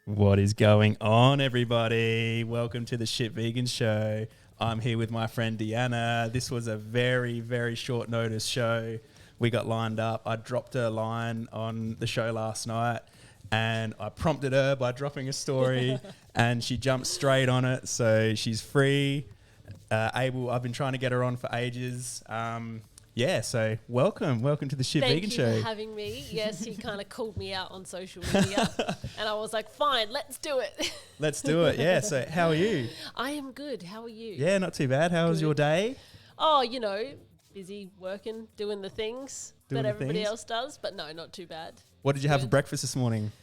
What is going on, everybody? Welcome to the Shit Vegan Show. I'm here with my friend Deanna. This was a very, very short notice show. We got lined up. I dropped a line on the show last night and I prompted her by dropping a story and she jumped straight on it. So she's free, able. I've been trying to get her on for ages. So welcome to the Shit Vegan Show. Thank you for having me. Yes, he kind of called me out on social media and I was like, fine, let's do it. Let's do it. Yeah. So how are you? I am good. How are you? Yeah, not too bad. How was your day? Oh, busy working, doing the things that everybody else does, but no, not too bad. What did you have for breakfast this morning?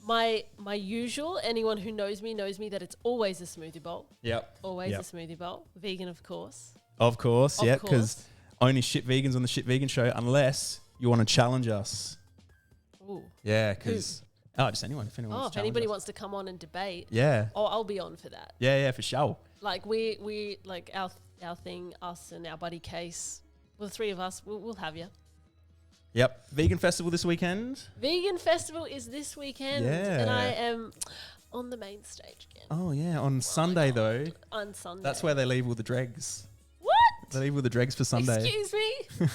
My usual, anyone who knows me that it's always a smoothie bowl. Yep. Always a smoothie bowl. Vegan, of course. Of course, yeah, because only shit vegans on the Shit Vegan Show unless you want to challenge us. Ooh. Yeah, because... Oh, just anyone. If anyone wants to anybody us. wants to come on and debate. Yeah. Oh, I'll be on for that. Yeah, for sure. Like we like our thing, us and our buddy Case. Well, the three of us, we'll have you. Yep. Vegan Festival this weekend. Vegan Festival is this weekend. Yeah. And I am on the main stage again. Oh, yeah. On Sunday, though. On Sunday. That's where they leave all the dregs. What? They leave all the dregs for Sunday. Excuse me?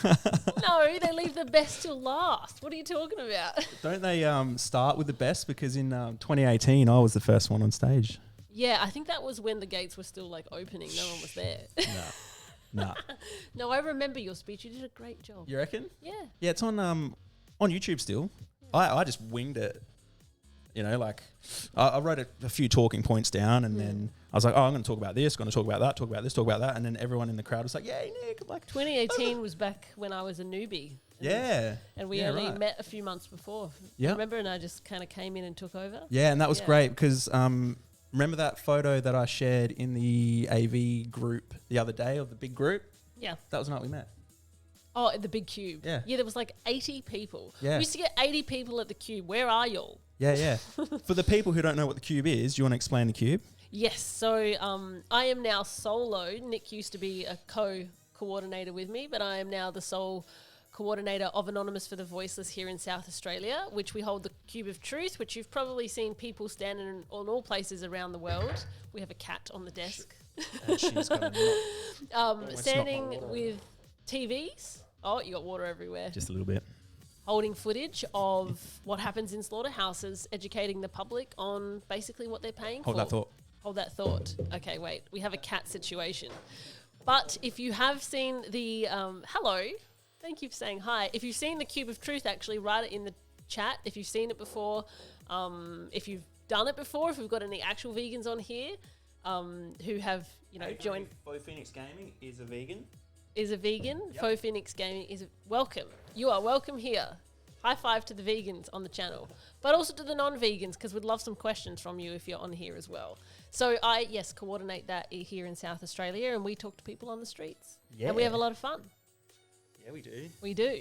No, they leave the best till last. What are you talking about? Don't they start with the best? Because in 2018, I was the first one on stage. Yeah, I think that was when the gates were still like opening. No one was there. No. No, I remember your speech. You did a great job. You reckon? Yeah. Yeah, it's on YouTube still. I just winged it. I wrote a few talking points down and then I was like, I'm going to talk about this, going to talk about that, talk about this, talk about that. And then everyone in the crowd was like, yay, Nick. 2018 was back when I was a newbie. And we only met a few months before. Yeah. Remember? And I just kind of came in and took over. Yeah, and that was great because remember that photo that I shared in the AV group the other day of the big group? Yeah. That was the night we met. Oh, at the big cube. Yeah. Yeah, there was like 80 people. Yeah. We used to get 80 people at the cube. Where are y'all? Yeah. For the people who don't know what the cube is, do you want to explain the cube? Yes. So I am now solo. Nick used to be a co-coordinator with me, but I am now the sole coordinator of Anonymous For the Voiceless here in South Australia, which we hold the Cube of Truth, which you've probably seen people standing in all places around the world. We have a cat on the desk. She's got Standing with TVs. Oh, you got water everywhere. just a little bit. Holding footage of what happens in slaughterhouses, educating the public on basically what they're paying for. Hold that thought. Okay, wait. We have a cat situation. But if you have seen the... hello. Thank you for saying hi. If you've seen the Cube of Truth, actually write it in the chat. If you've seen it before, if you've done it before, if we've got any actual vegans on here who have, joined... Faux Phoenix Gaming is a vegan. Is a vegan. Yep. Faux Phoenix Gaming is welcome. You are welcome here. High five to the vegans on the channel, but also to the non-vegans because we'd love some questions from you if you're on here as well. So I, coordinate that here in South Australia and we talk to people on the streets. Yeah. And we have a lot of fun. Yeah, we do. We do.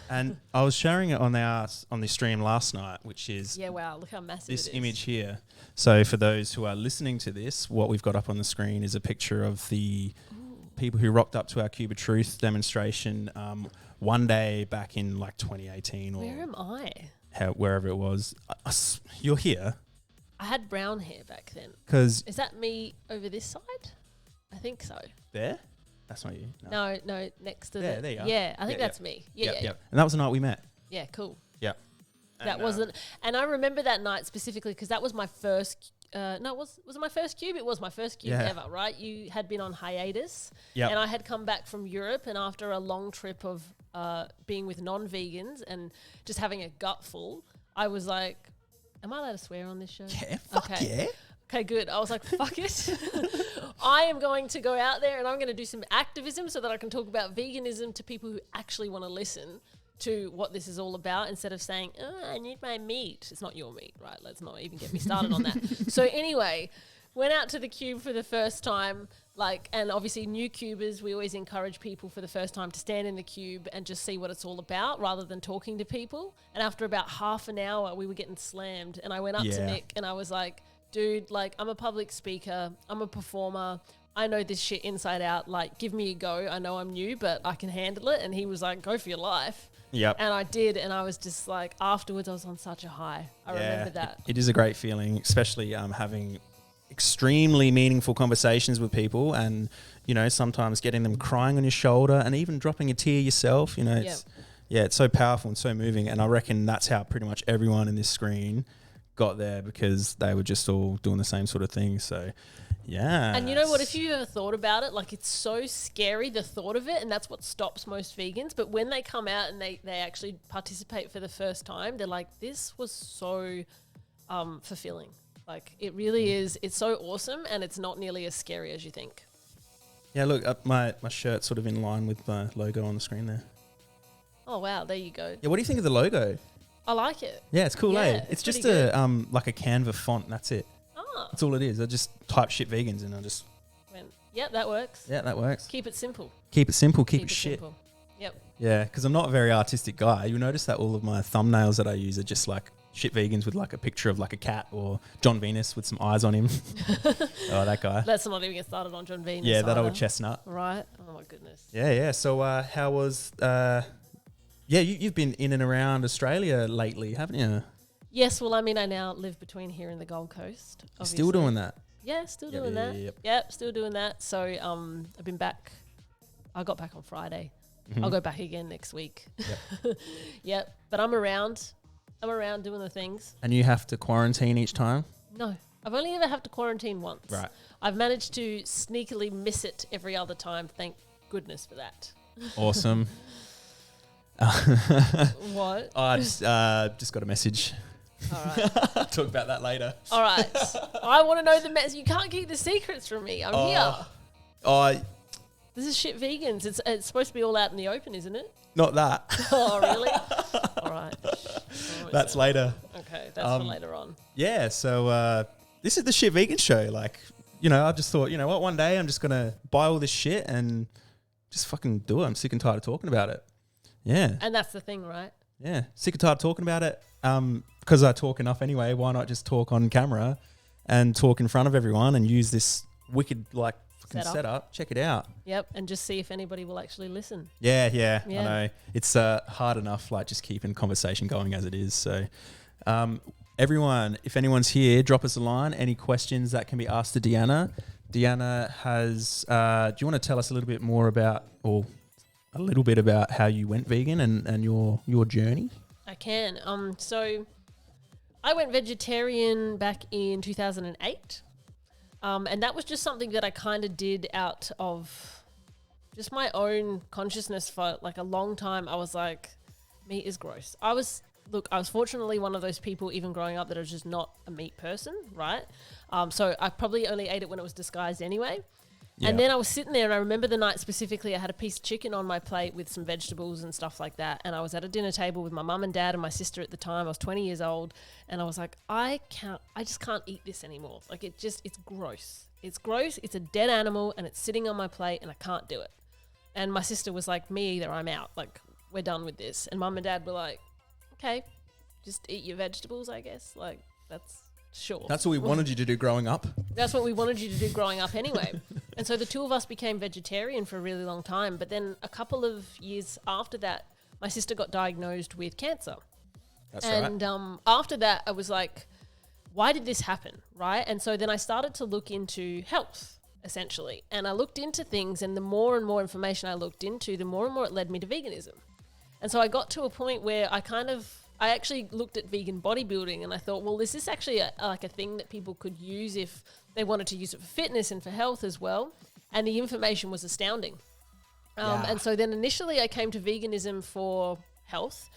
And I was sharing it on the stream last night, which is Yeah, wow, look how massive this it is. image here. So for those who are listening to this, what we've got up on the screen is a picture of the people who rocked up to our Cube of Truth demonstration one day back in like 2018 or Where am I? wherever it was. You're here. I had brown hair back then. Because Is that me over this side? I think so. there? That's not you. No, next to There you are. Yeah, I think Yeah, that's me. Yeah. And that was the night we met. Yeah, cool. Yep. That wasn't, and I remember that night specifically because that was my first. Was it my first cube? It was my first cube ever, right? You had been on hiatus, and I had come back from Europe, and after a long trip of being with non-vegans and just having a gutful, I was like, "Am I allowed to swear on this show?" Yeah, fuck yeah. Okay, good. I was like, fuck it. I am going to go out there and I'm going to do some activism so that I can talk about veganism to people who actually want to listen to what this is all about instead of saying, I need my meat. It's not your meat, right? Let's not even get me started on that. So anyway, went out to the cube for the first time, and obviously new cubers, we always encourage people for the first time to stand in the cube and just see what it's all about rather than talking to people. And after about half an hour, we were getting slammed and I went up to Nick and I was like, dude, I'm a public speaker, I'm a performer, I know this shit inside out, give me a go. I know I'm new, but I can handle it. And he was like, go for your life. Yep. And I did, and I was just like, afterwards I was on such a high. I remember that. It is a great feeling, especially having extremely meaningful conversations with people, and sometimes getting them crying on your shoulder and even dropping a tear yourself. It's so powerful and so moving, and I reckon that's how pretty much everyone in this screen got there, because they were just all doing the same sort of thing. So yeah. And you know what, if you ever thought about it, like, it's so scary, the thought of it, and that's what stops most vegans. But when they come out and they actually participate for the first time, they're like, this was so fulfilling. Like, it really is. It's so awesome, and it's not nearly as scary as you think. Yeah, look, my shirt's sort of in line with the logo on the screen there. Oh wow, there you go. Yeah, what do you think of the logo? I like it. Yeah, it's cool, Yeah, It's just pretty like a Canva font, and that's it. Ah. That's all it is. I just type shit vegans and I just... Yeah, that works. Yeah, that works. Keep it simple. Keep it simple, keep it shit. Simple. Yep. Yeah, because I'm not a very artistic guy. You'll notice that all of my thumbnails that I use are just like shit vegans with like a picture of like a cat, or John Venus with some eyes on him. Oh, that guy. Let's not even get started on John Venus. Yeah, that either. old chestnut. Right. Oh my goodness. Yeah. So how was... you've been in and around Australia lately, haven't you? Yes, well, I mean, I now live between here and the Gold Coast. Obviously. Still doing that? Yeah, still doing that. Yep, still doing that. So I've been back. I got back on Friday. Mm-hmm. I'll go back again next week. Yep. Yep. But I'm around. I'm around doing the things. And you have to quarantine each time? No. I've only ever had to quarantine once. Right. I've managed to sneakily miss it every other time. Thank goodness for that. Awesome. What? I just got a message. All right. Talk about that later. All right. I want to know the mess. You can't keep the secrets from me. I'm here. Oh, This is shit vegans. It's supposed to be all out in the open, isn't it? not that. Oh, really? All right. That's later. Okay, that's for later on. Yeah, so this is the Shit Vegan Show. Like, I just thought, you know what, one day I'm just going to buy all this shit and just fucking do it. I'm sick and tired of talking about it. Yeah. And that's the thing, right? Yeah. Sick and tired of talking about it. Because I talk enough anyway, why not just talk on camera and talk in front of everyone and use this wicked, like, fucking setup. Check it out. Yep, and just see if anybody will actually listen. Yeah. I know. It's hard enough, like, just keeping conversation going as it is. So, everyone, if anyone's here, drop us a line. Any questions that can be asked to Deanna. Deanna has... do you want to tell us a little bit more about, or a little bit about how you went vegan and your journey? I can. So I went vegetarian back in 2008. And that was just something that I kind of did out of just my own consciousness for like a long time. I was like, meat is gross. I was fortunately one of those people, even growing up, that I was just not a meat person, right? So I probably only ate it when it was disguised anyway. Yeah. And then I was sitting there, and I remember the night specifically, I had a piece of chicken on my plate with some vegetables and stuff like that. And I was at a dinner table with my mum and dad and my sister at the time. I was 20 years old. And I was like, I just can't eat this anymore. Like, it's gross. It's gross. It's a dead animal, and it's sitting on my plate, and I can't do it. And my sister was like, me either, I'm out. Like, we're done with this. And mum and dad were like, okay, just eat your vegetables, I guess. Like, that's... Sure. That's what we wanted you to do growing up. That's what we wanted you to do growing up anyway. And so the two of us became vegetarian for a really long time. But then a couple of years after that, my sister got diagnosed with cancer. That's right. And after that, I was like, why did this happen? Right. And so then I started to look into health, essentially. And I looked into things, and the more and more information I looked into, the more and more it led me to veganism. And so I got to a point where I actually looked at vegan bodybuilding, and I thought, well, is this actually a thing that people could use if they wanted to use it for fitness and for health as well? And the information was astounding. And so then initially I came to veganism for health.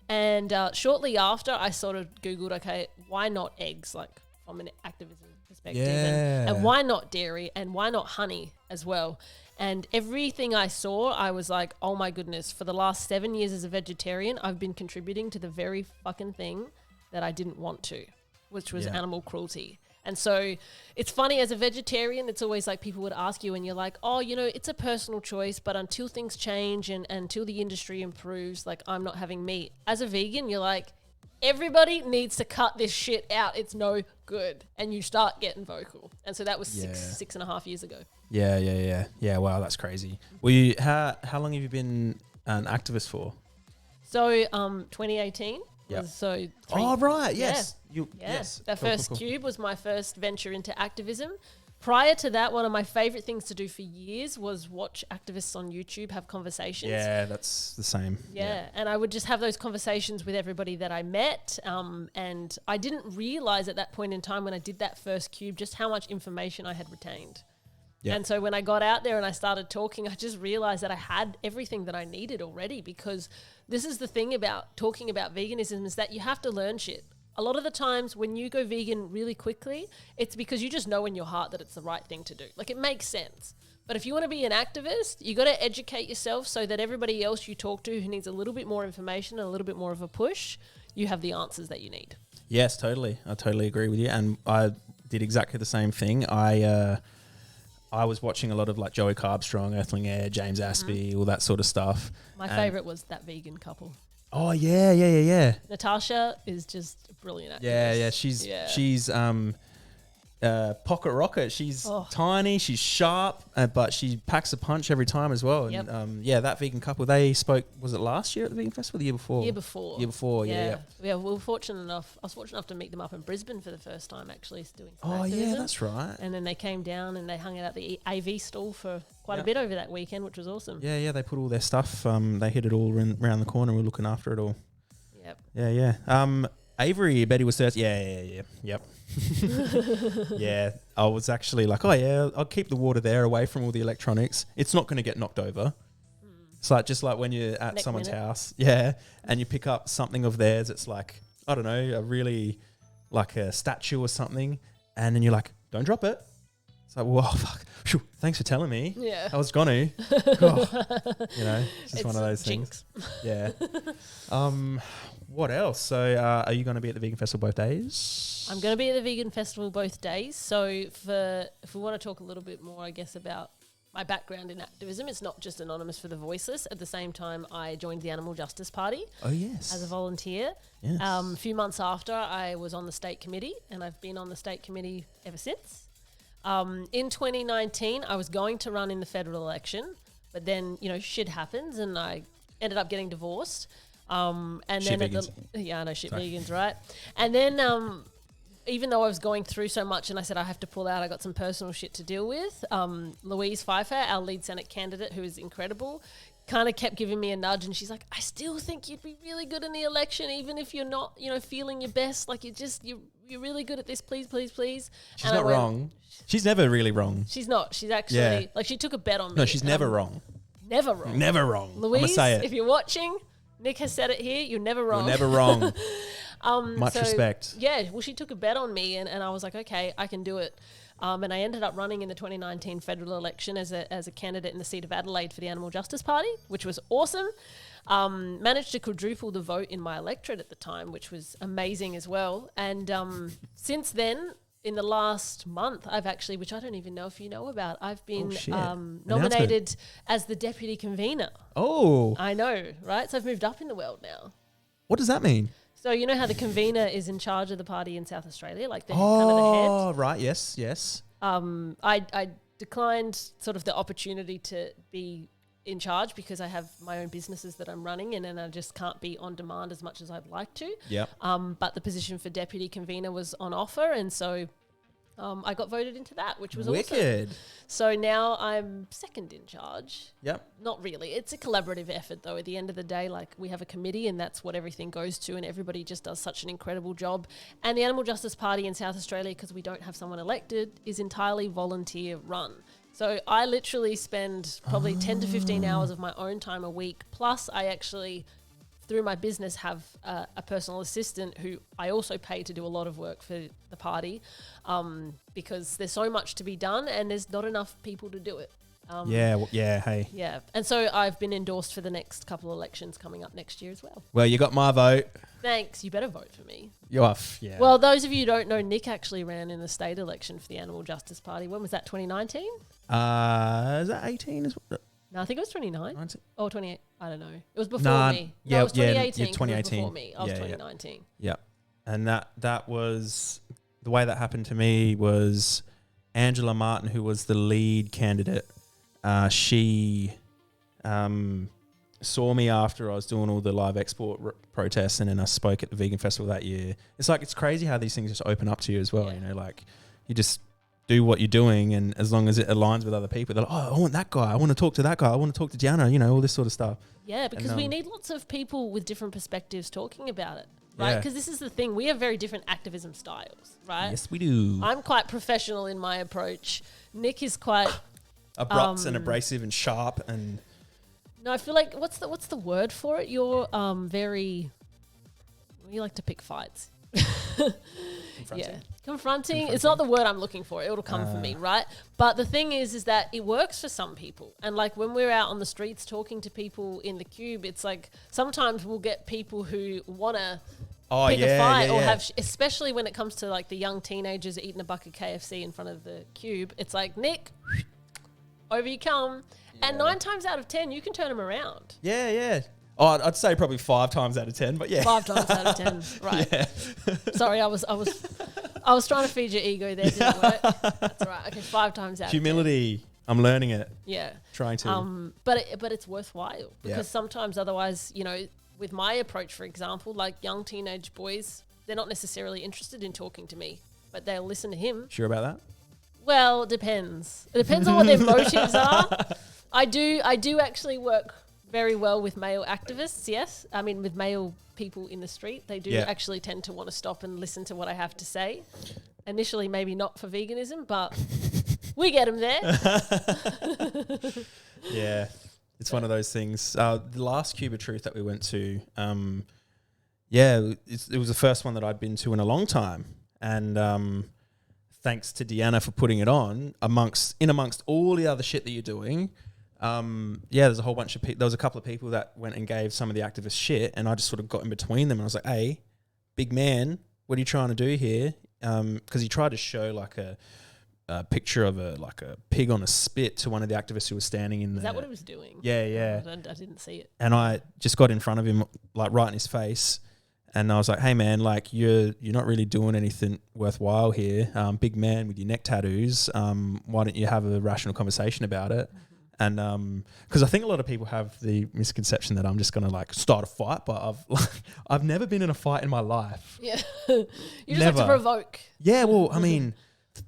And shortly after, I sort of Googled, okay, why not eggs, like from an activism perspective? Yeah. And why not dairy? And why not honey as well? And everything I saw, I was like, oh my goodness, for the last 7 years as a vegetarian, I've been contributing to the very fucking thing that I didn't want to, which was animal cruelty. And so it's funny, as a vegetarian, it's always like people would ask you and you're like, oh, it's a personal choice, but until things change and until the industry improves, like, I'm not having meat. As a vegan, you're like, everybody needs to cut this shit out. It's no good. And you start getting vocal. And so that was 6.5 years ago. Yeah. Wow, that's crazy. Well, how long have you been an activist for? So 2018 Yep. was so. Oh, right. Yes. Yeah. Yes. That Cool, first cool, cool. cube was my first venture into activism. Prior to that, one of my favorite things to do for years was watch activists on YouTube have conversations. Yeah, that's the same. Yeah, and I would just have those conversations with everybody that I met. And I didn't realize at that point in time when I did that first cube just how much information I had retained. Yeah. And so when I got out there and I started talking, I just realized that I had everything that I needed already, because this is the thing about talking about veganism, is that you have to learn shit. A lot of the times when you go vegan really quickly, it's because you just know in your heart that it's the right thing to do. Like, it makes sense. But if you want to be an activist, you got to educate yourself so that everybody else you talk to who needs a little bit more information and a little bit more of a push, you have the answers that you need. Yes, totally. I totally agree with you. And I did exactly the same thing. I was watching a lot of like Joey Carbstrong, Earthling Air, James Aspey, all that sort of stuff. My favorite was that vegan couple. Oh yeah. Natasha is just a brilliant actress. Yeah. She's pocket rocket. She's tiny, she's sharp, but she packs a punch every time as well. Yep. And that vegan couple, they spoke, was it last year at the Vegan Festival or the year before? Year before, yeah. Yeah, we were fortunate enough. I was fortunate enough to meet them up in Brisbane for the first time, actually, doing some Oh activism. yeah, that's right. And then they came down and they hung out at the AV stall for quite a bit over that weekend, which was awesome. Yeah, they put all their stuff, they hit it all around the corner. We're looking after it all. Yep. Yeah. Avery, Betty was thirsty. Yep. Yeah, I was actually like, I'll keep the water there away from all the electronics. It's not going to get knocked over. It's like just like when you're at Next someone's minute. house, and you pick up something of theirs. It's like, I don't know, a really like a statue or something, and then you're like, don't drop it. It's like, whoa, fuck. Phew, thanks for telling me. Yeah. I was gonna. It's just one of those jinx. things. Yeah. What else? So, are you going to be at the Vegan Festival both days? I'm going to be at the Vegan Festival both days. So if we want to talk a little bit more, I guess, about my background in activism, it's not just Anonymous for the Voiceless. At the same time, I joined the Animal Justice Party. Oh, yes. As a volunteer. Yes. A few months after, I was on the state committee, and I've been on the state committee ever since. In 2019, I was going to run in the federal election, but then, shit happens, and I ended up getting divorced. And shit then vegans. I know, shit vegans, right? And then even though I was going through so much and I said I have to pull out, I got some personal shit to deal with. Louise Pfeiffer, our lead Senate candidate, who is incredible, kind of kept giving me a nudge, and she's like, I still think you'd be really good in the election, even if you're not, feeling your best. Like, you're really good at this. Please. She's not wrong. She's never really wrong. She's not. She's actually like, she took a bet on me. No, she's never wrong. Never wrong. Never wrong. Louise, I'm gonna say it. if you're watching, Nick has said it here. You're never wrong. You're never wrong. Much respect. Yeah, well, she took a bet on me, and I was like, okay, I can do it. And I ended up running in the 2019 federal election as a candidate in the seat of Adelaide for the Animal Justice Party, which was awesome. Managed to quadruple the vote in my electorate at the time, which was amazing as well. And since then, in the last month, I've actually, which I don't even know if you know about, I've been nominated as the deputy convener. Oh. I know, right? So I've moved up in the world now. What does that mean? So you know how the convener is in charge of the party in South Australia, like kind of the head? Oh, right. Yes. I declined sort of the opportunity to be in charge because I have my own businesses that I'm running and I just can't be on demand as much as I'd like to. Yep. But the position for deputy convener was on offer, and so I got voted into that, which was wicked. Awesome. So now I'm second in charge. Yep. Not really. It's a collaborative effort, though. At the end of the day, like, we have a committee, and that's what everything goes to, and everybody just does such an incredible job. And the Animal Justice Party in South Australia, because we don't have someone elected, is entirely volunteer run. So I literally spend probably 10 to 15 hours of my own time a week. Plus, I actually, through my business, have a personal assistant who I also pay to do a lot of work for the party, because there's so much to be done and there's not enough people to do it. Hey. Yeah. And so I've been endorsed for the next couple of elections coming up next year as well. Well, you got my vote. Thanks. You better vote for me. You're off. Yeah. Well, those of you who don't know, Nick actually ran in the state election for the Animal Justice Party. When was that, 2019? Is that 18 as well? No, I think it was 29. 19? Or 28. I don't know. It was before me. Yeah, it was 2018. yeah, 2018. It was before me. I was 2019. Yeah. And that was, the way that happened to me was Angela Martin, who was the lead candidate. She saw me after I was doing all the live export protests, and then I spoke at the vegan festival that year. It's like, it's crazy how these things just open up to you as well. Yeah. You know, like you just do what you're doing, and as long as it aligns with other people, they're like, oh, I want that guy. I want to talk to that guy. I want to talk to Deanna, you know, all this sort of stuff. Yeah, because we need lots of people with different perspectives talking about it, right? Because this is the thing. We have very different activism styles, right? Yes, we do. I'm quite professional in my approach. Nick is quite... abrupt and abrasive and sharp and... No, I feel like what's the word for it? You're very. You like to pick fights. Confronting. It's not the word I'm looking for. It'll come from me, right? But the thing is that it works for some people. And like when we're out on the streets talking to people in the cube, it's like sometimes we'll get people who want to pick a fight or have, especially when it comes to like the young teenagers eating a bucket of KFC in front of the cube. It's like, Nick, over you come. And 9 times out of 10, you can turn them around. Yeah, yeah. Oh, I'd say probably 5 times out of 10, but yeah. 5 times out of 10, right? Yeah. Sorry, I was trying to feed your ego there. Didn't work. That's all right. Okay, 5 times out. Humility. Of 10. I'm learning it. Yeah. Trying to. But it's worthwhile because sometimes otherwise, you know, with my approach, for example, like young teenage boys, they're not necessarily interested in talking to me, but they'll listen to him. Sure about that? Well, it depends. It depends on what their motives are. I do actually work very well with male activists, yes. I mean, with male people in the street. They do actually tend to want to stop and listen to what I have to say. Initially, maybe not for veganism, but we get them there. Yeah, it's one of those things. The last Cube of Truth that we went to, it was the first one that I'd been to in a long time. And thanks to Deanna for putting it on, amongst all the other shit that you're doing. There's a whole bunch of people. There was a couple of people that went and gave some of the activists shit, and I just sort of got in between them, and I was like, "Hey, big man, what are you trying to do here?" Because he tried to show like a picture of a pig on a spit to one of the activists who was standing in. Is that what he was doing? Yeah. I didn't see it. And I just got in front of him, like right in his face, and I was like, "Hey, man, like you're not really doing anything worthwhile here, big man with your neck tattoos. Why don't you have a rational conversation about it?" Mm-hmm. And because I think a lot of people have the misconception that I'm just going to like start a fight, but I've never been in a fight in my life. Yeah, you just have to provoke. Yeah, well, I mean,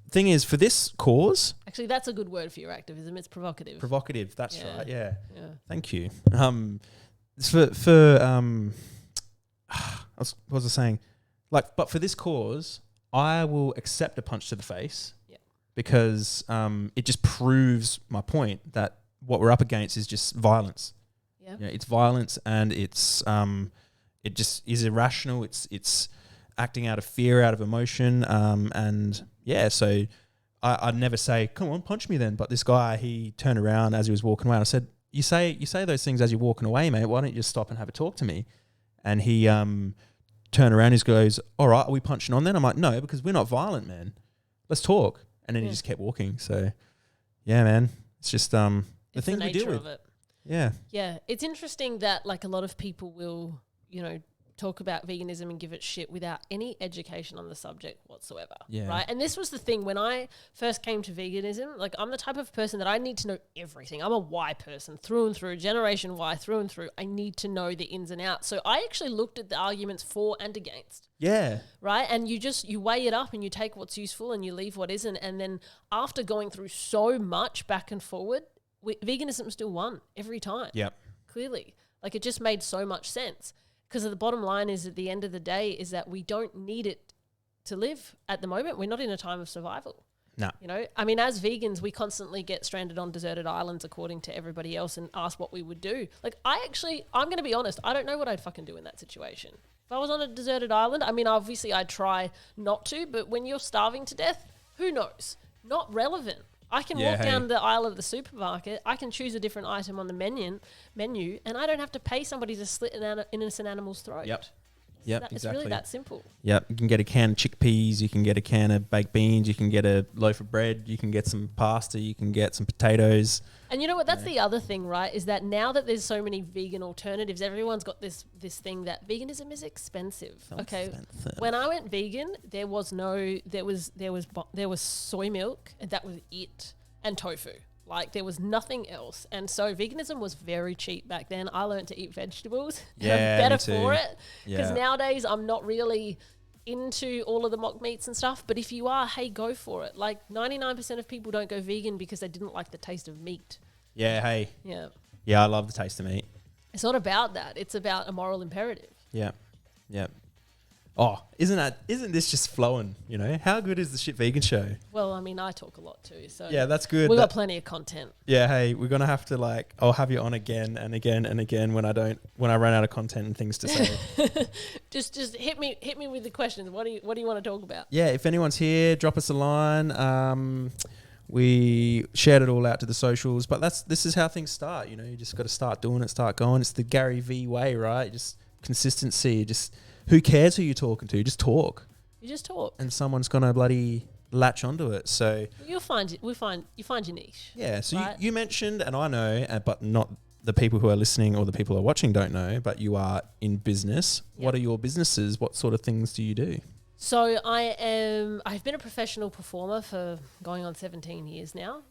thing is, for this cause, actually, that's a good word for your activism. It's provocative. Provocative. That's right. Yeah. Thank you. What was I saying? Like, but for this cause, I will accept a punch to the face. Because it just proves my point that what we're up against is just violence. Yeah, you know, it's violence, and it's it just is irrational. It's acting out of fear, out of emotion, So I'd never say, "Come on, punch me then." But this guy, he turned around as he was walking away. I said, "You say those things as you're walking away, mate. Why don't you just stop and have a talk to me?" And he turned around. He goes, "All right, are we punching on then?" I'm like, "No, because we're not violent, man. Let's talk." And then he just kept walking. So, yeah, man, it's just the thing we deal with. It. Yeah. Yeah. It's interesting that like a lot of people will, you know, talk about veganism and give it shit without any education on the subject whatsoever. Yeah. Right. And this was the thing when I first came to veganism, like I'm the type of person that I need to know everything. I'm a Y person through and through, generation Y through and through. I need to know the ins and outs. So I actually looked at the arguments for and against. Yeah. Right. And you weigh it up and you take what's useful and you leave what isn't. And then after going through so much back and forward, veganism still won every time. Yep. Clearly. Like it just made so much sense. Because the bottom line is at the end of the day is that we don't need it to live at the moment. We're not in a time of survival. No. You know, I mean, as vegans, we constantly get stranded on deserted islands according to everybody else and ask what we would do. Like I'm going to be honest, I don't know what I'd fucking do in that situation. If I was on a deserted island, I mean, obviously I'd try not to, but when you're starving to death, who knows? Not relevant. I can walk down the aisle of the supermarket. I can choose a different item on the menu, and I don't have to pay somebody to slit an innocent animal's throat. Yep. Exactly. It's really that simple. Yep. You can get a can of chickpeas. You can get a can of baked beans. You can get a loaf of bread. You can get some pasta. You can get some potatoes. And you know what? That's the other thing, right? Is that now that there's so many vegan alternatives, everyone's got this thing that veganism is expensive. Expensive. When I went vegan, there was soy milk, and that was it, and tofu. Like there was nothing else. And so veganism was very cheap back then. I learned to eat vegetables. Yeah, I'm better me too. for it. Because Yeah. nowadays I'm not really into all of the mock meats and stuff. But if you are, hey, go for it. Like 99% of people don't go vegan because they didn't like the taste of meat. Yeah, hey. Yeah. Yeah, I love the taste of meat. It's not about that. It's about a moral imperative. Yeah. Yeah. Oh, isn't this just flowing, you know? How good is the Shit Vegan Show? Well, I mean, I talk a lot too. So Yeah, that's good. we've got plenty of content. Yeah, hey, we're gonna have to like, I'll have you on again and again and again when I run out of content and things to say. just hit me with the questions. What do you want to talk about? Yeah, if anyone's here, drop us a line. We shared it all out to the socials, but this is how things start. You know, you just got to start doing it, start going. It's the Gary V way, right? Just consistency. Just who cares who you're talking to? Just talk. You just talk, and someone's gonna bloody latch onto it. So you find your niche. Yeah. So right? you mentioned, and I know, but not the people who are listening or the people who are watching don't know, but you are in business. Yep. What are your businesses? What sort of things do you do? So I've been a professional performer for going on 17 years now.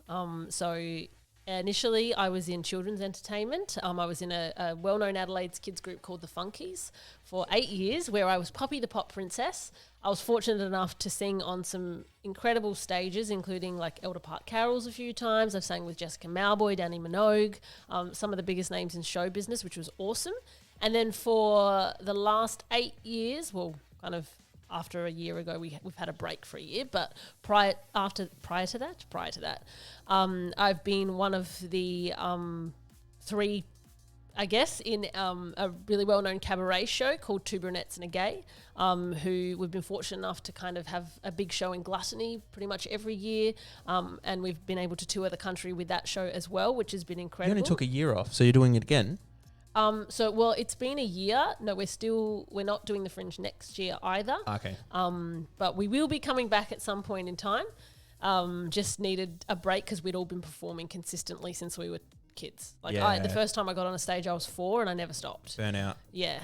So initially I was in children's entertainment. I was in a well-known Adelaide's kids group called the Funkies for 8 years, where I was Poppy the Pop Princess. I was fortunate enough to sing on some incredible stages, including like Elder Park Carols a few times. I've sang with Jessica Mauboy, Danny Minogue, some of the biggest names in show business, which was awesome. And then for the last 8 years, well, kind of after a year ago, we've had a break for a year, but prior to that, I've been one of the 3, I guess, in a really well-known cabaret show called Two Brunettes and a Gay, who we've been fortunate enough to kind of have a big show in Gluttony pretty much every year, and we've been able to tour the country with that show as well, which has been incredible. You only took a year off, so you're doing it again? Well, it's been a year. No, we're not doing the Fringe next year either. Okay. But we will be coming back at some point in time. Just needed a break because we'd all been performing consistently since we were kids. The first time I got on a stage, I was 4 and I never stopped. Burnout. Yeah.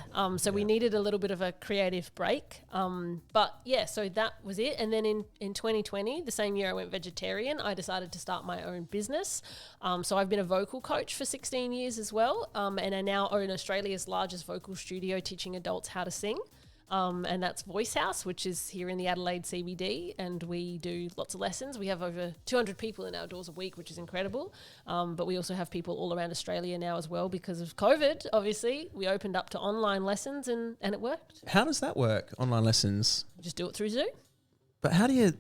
We needed a little bit of a creative break. But yeah, so that was it. And then in 2020, the same year I went vegetarian, I decided to start my own business. So I've been a vocal coach for 16 years as well. And I now own Australia's largest vocal studio teaching adults how to sing. And that's Voice House, which is here in the Adelaide CBD, and we do lots of lessons. We have over 200 people in our doors a week, which is incredible. But we also have people all around Australia now as well because of COVID. Obviously, we opened up to online lessons, and it worked. How does that work? Online lessons? Just do it through Zoom. But how do you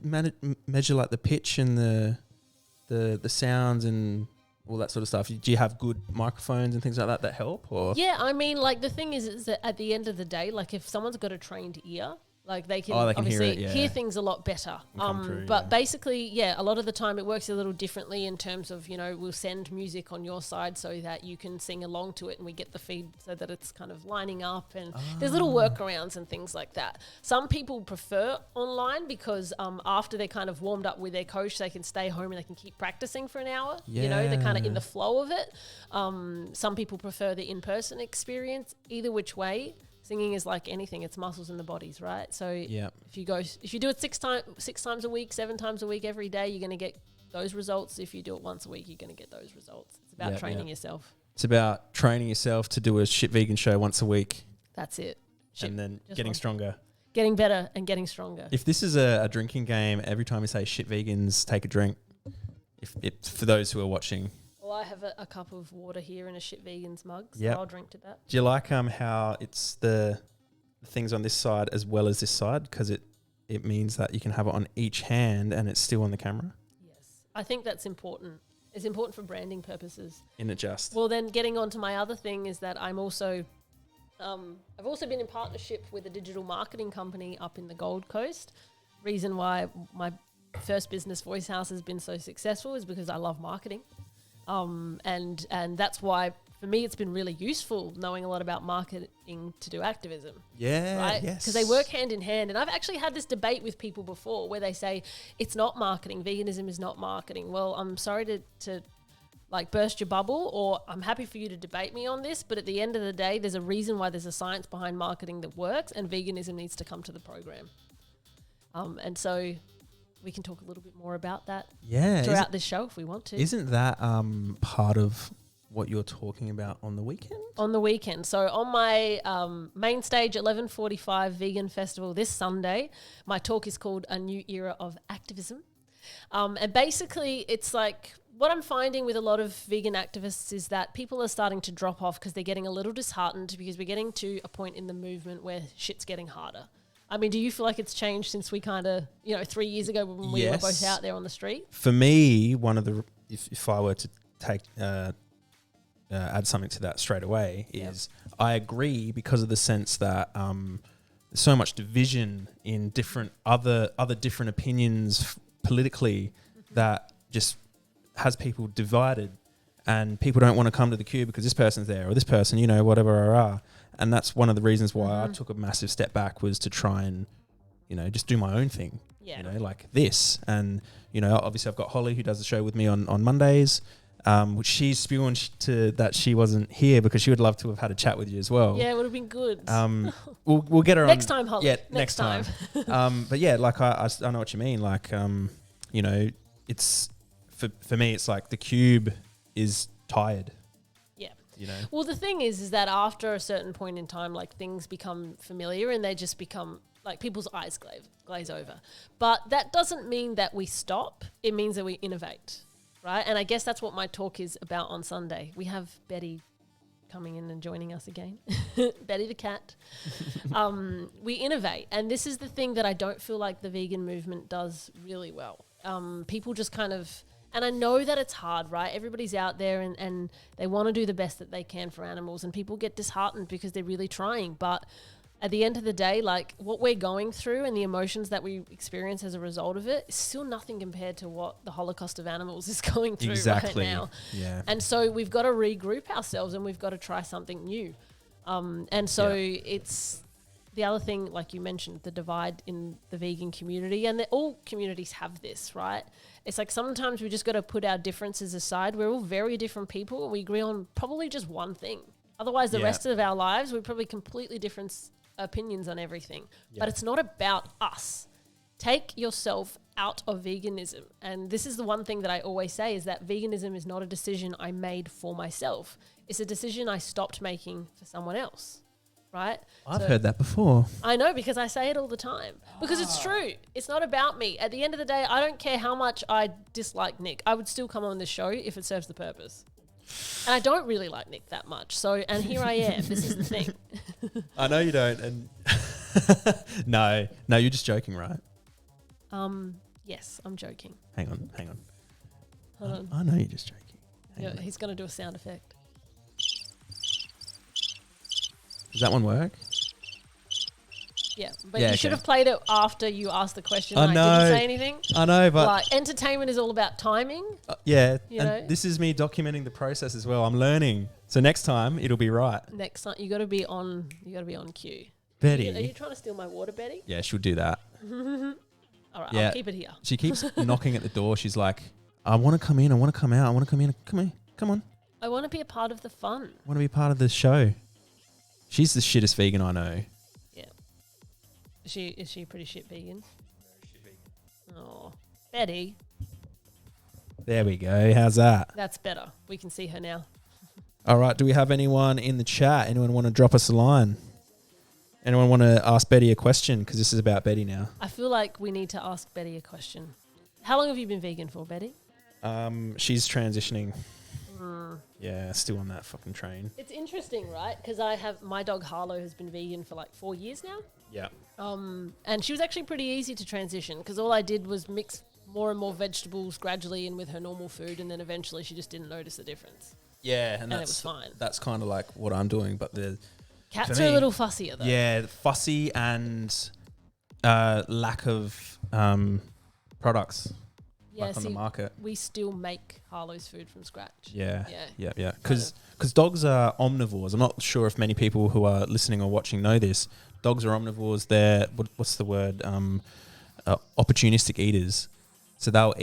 measure like the pitch and the sounds and all that sort of stuff? Do you have good microphones and things like that help? Or yeah, I mean, like the thing is that at the end of the day, like if someone's got a trained ear, like they can obviously hear things a lot better. But basically, yeah, a lot of the time it works a little differently in terms of, we'll send music on your side so that you can sing along to it and we get the feed so that it's kind of lining up, and there's little workarounds and things like that. Some people prefer online because after they're kind of warmed up with their coach, they can stay home and they can keep practicing for an hour. They're kind of in the flow of it. Some people prefer the in-person experience. Either which way, singing is like anything; it's muscles in the bodies, right? So if you do it 6 times a week, 7 times a week, every day, you're going to get those results. If you do it once a week, you're going to get those results. It's about training yourself. It's about training yourself to do a Shit Vegan show once a week. That's it. And then getting stronger. Getting better and getting stronger. If this is a drinking game, every time we say Shit Vegans, take a drink. If for those who are watching. Well, I have a cup of water here in a Shit Vegans mug, so I'll drink to that. Do you like how it's the things on this side as well as this side? Because it means that you can have it on each hand and it's still on the camera? Yes. I think that's important. It's important for branding purposes. Well, then getting on to my other thing is that I'm also... I've also been in partnership with a digital marketing company up in the Gold Coast. Reason why my first business, Voice House, has been so successful is because I love marketing. And that's why for me it's been really useful knowing a lot about marketing to do activism. Yeah, right? Yes. Because they work hand in hand. And I've actually had this debate with people before where they say it's not marketing, veganism is not marketing. Well, I'm sorry to like burst your bubble, or I'm happy for you to debate me on this, but at the end of the day, there's a reason why there's a science behind marketing that works, and veganism needs to come to the program. And so we can talk a little bit more about that Yeah. throughout this show if we want to. Isn't that part of what you're talking about on the weekend? On the weekend. So on my main stage 11:45 Vegan Festival this Sunday, my talk is called A New Era of Activism. And basically it's like what I'm finding with a lot of vegan activists is that people are starting to drop off because they're getting a little disheartened because we're getting to a point in the movement where shit's getting harder. I mean, do you feel like it's changed since we kind of, 3 years ago when we were both out there on the street? For me, one of the, if I were to take, add something to that straight away is I agree because of the sense that there's so much division in different other different opinions politically that just has people divided, and people don't want to come to the queue because this person's there or this person, whatever. And that's one of the reasons why I took a massive step back, was to try and, just do my own thing, like this. And, obviously I've got Holly who does the show with me on Mondays, which she's spewing that she wasn't here because she would love to have had a chat with you as well. Yeah, it would have been good. We'll get her next time, Holly. Yeah, next time. But yeah, like I know what you mean. Like, it's for me, it's like the cube is tired. Yeah. Well, the thing is that after a certain point in time, like things become familiar and they just become like people's eyes glaze over. But that doesn't mean that we stop. It means that we innovate, right? And I guess that's what my talk is about on Sunday. We have Betty coming in and joining us again. Betty the cat. We innovate. And this is the thing that I don't feel like the vegan movement does really well. People just kind of... And I know that it's hard, right? Everybody's out there and they want to do the best that they can for animals, and people get disheartened because they're really trying. But at the end of the day, like what we're going through and the emotions that we experience as a result of it is still nothing compared to what the Holocaust of animals is going through right now. Yeah. And so we've got to regroup ourselves and we've got to try something new. It's... The other thing, like you mentioned, the divide in the vegan community, and all communities have this, right? It's like sometimes we just got to put our differences aside. We're all very different people, and we agree on probably just one thing. Otherwise, the rest of our lives, we're probably completely different opinions on everything. Yeah. But it's not about us. Take yourself out of veganism. And this is the one thing that I always say, is that veganism is not a decision I made for myself. It's a decision I stopped making for someone else. Right? I've heard that before. I know, because I say it all the time. Because it's true. It's not about me. At the end of the day, I don't care how much I dislike Nick. I would still come on this show if it serves the purpose. And I don't really like Nick that much. So, and here I am. This is the thing. I know you don't. And no, you're just joking, right? Yes, I'm joking. Hang on. Hold on. I know you're just joking. He's going to do a sound effect. Does that one work? Yeah, but you should have played it after you asked the question. I know. I didn't say anything. I know, but... Like, entertainment is all about timing. This is me documenting the process as well. I'm learning. So next time, it'll be right. Next time, you got to be on cue. Betty. Are you trying to steal my water, Betty? Yeah, she'll do that. All right, I'll keep it here. She keeps knocking at the door. She's like, I want to come in. I want to come out. I want to come in. Come here. Come on. I want to be a part of the fun. I want to be part of the show. She's the shittest vegan I know. Yeah. Is she a pretty shit vegan? Very shit vegan. Oh, Betty. There we go. How's that? That's better. We can see her now. All right. Do we have anyone in the chat? Anyone want to drop us a line? Anyone want to ask Betty a question? Because this is about Betty now. I feel like we need to ask Betty a question. How long have you been vegan for, Betty? She's transitioning. Yeah, still on that fucking train. It's interesting, right? Because my dog Harlow has been vegan for like 4 years now. Yeah. And she was actually pretty easy to transition because all I did was mix more and more vegetables gradually in with her normal food, and then eventually she just didn't notice the difference. Yeah, and it was fine. That's kind of like what I'm doing, but cats are a little fussier though. Yeah, fussy and lack of products. Yeah, on the market. We still make Harlow's food from scratch. Yeah. Because dogs are omnivores. I'm not sure if many people who are listening or watching know this. Dogs are omnivores. They're what's the word? Opportunistic eaters. So they'll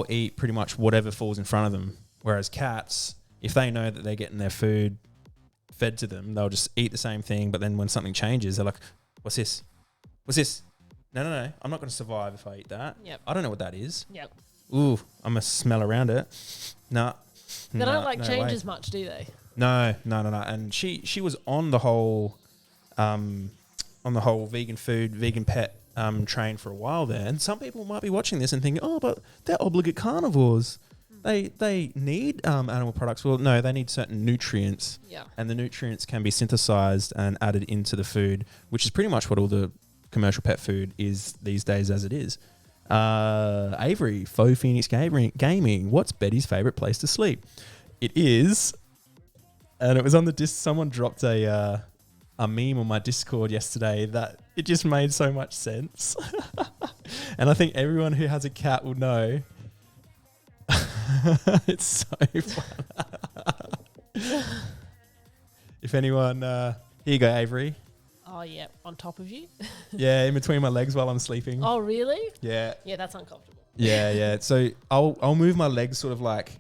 eat pretty much whatever falls in front of them. Whereas cats, if they know that they're getting their food fed to them, they'll just eat the same thing. But then when something changes, they're like, "What's this? What's this?" No. I'm not going to survive if I eat that. Yep. I don't know what that is. Yep. Ooh, I'm going to smell around it. Nah. They don't change as much, do they? No. And she was on the whole vegan food, vegan pet train for a while there. And some people might be watching this and thinking, oh, but they're obligate carnivores. They need animal products. Well, no, they need certain nutrients. Yeah. And the nutrients can be synthesized and added into the food, which is pretty much what all the commercial pet food is these days as it is. Avery, Faux Phoenix Gaming. What's Betty's favorite place to sleep? It is, and it was on the disc. Someone dropped a meme on my Discord yesterday that it just made so much sense. And I think everyone who has a cat will know. It's so fun. If anyone, here you go, Avery. Oh, yeah. On top of you? Yeah, in between my legs while I'm sleeping. Oh, really? Yeah. Yeah, that's uncomfortable. Yeah. So I'll move my legs sort of like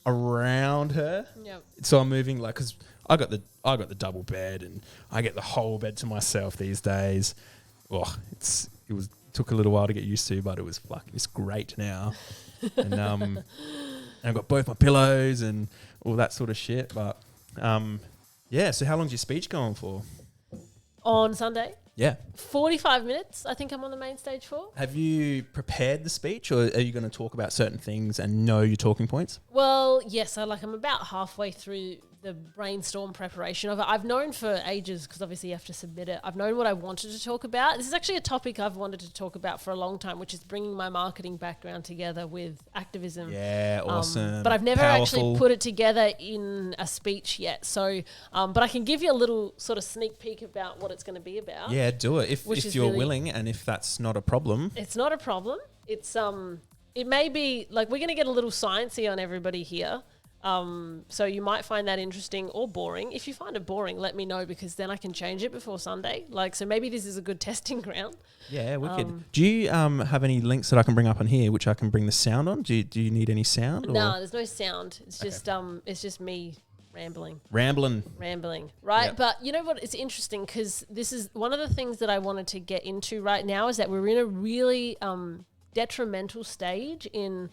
around her. Yep. So I'm moving like, because I got the double bed and I get the whole bed to myself these days. Oh, took a little while to get used to, but it's great now. And I've got both my pillows and all that sort of shit. But yeah. So how long's your speech going for? On Sunday? Yeah. 45 minutes, I think I'm on the main stage for. Have you prepared the speech, or are you going to talk about certain things and know your talking points? Well, yes. I'm about halfway through the brainstorm preparation of it. I've known for ages, because obviously you have to submit it. I've known what I wanted to talk about. This is actually a topic I've wanted to talk about for a long time, which is bringing my marketing background together with activism. Yeah, awesome. But I've never Powerful. actually put it together in a speech yet. So, but I can give you a little sort of sneak peek about what it's going to be about. Yeah, do it if you're really willing, and if that's not a problem. It's not a problem. It's it may be like we're going to get a little sciencey on everybody here. So you might find that interesting or boring. If you find it boring, let me know, because then I can change it before Sunday. So maybe this is a good testing ground. Yeah, wicked. Do you have any links that I can bring up on here, which I can bring the sound on? Do you need any sound? No, there's no sound. It's just me rambling. Right? Yep. But you know what? It's interesting, because this is one of the things that I wanted to get into right now, is that we're in a really detrimental stage in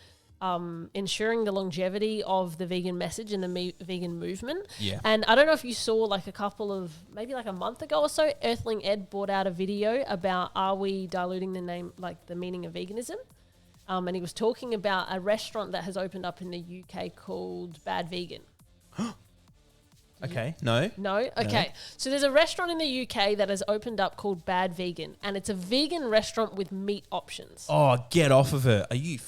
ensuring the longevity of the vegan message and the vegan movement. Yeah. And I don't know if you saw maybe a month ago or so, Earthling Ed brought out a video about, are we diluting the meaning of veganism? And he was talking about a restaurant that has opened up in the UK called Bad Vegan. Okay. No. Okay. No. So there's a restaurant in the UK that has opened up called Bad Vegan, and it's a vegan restaurant with meat options. Oh, get off of it. Are you...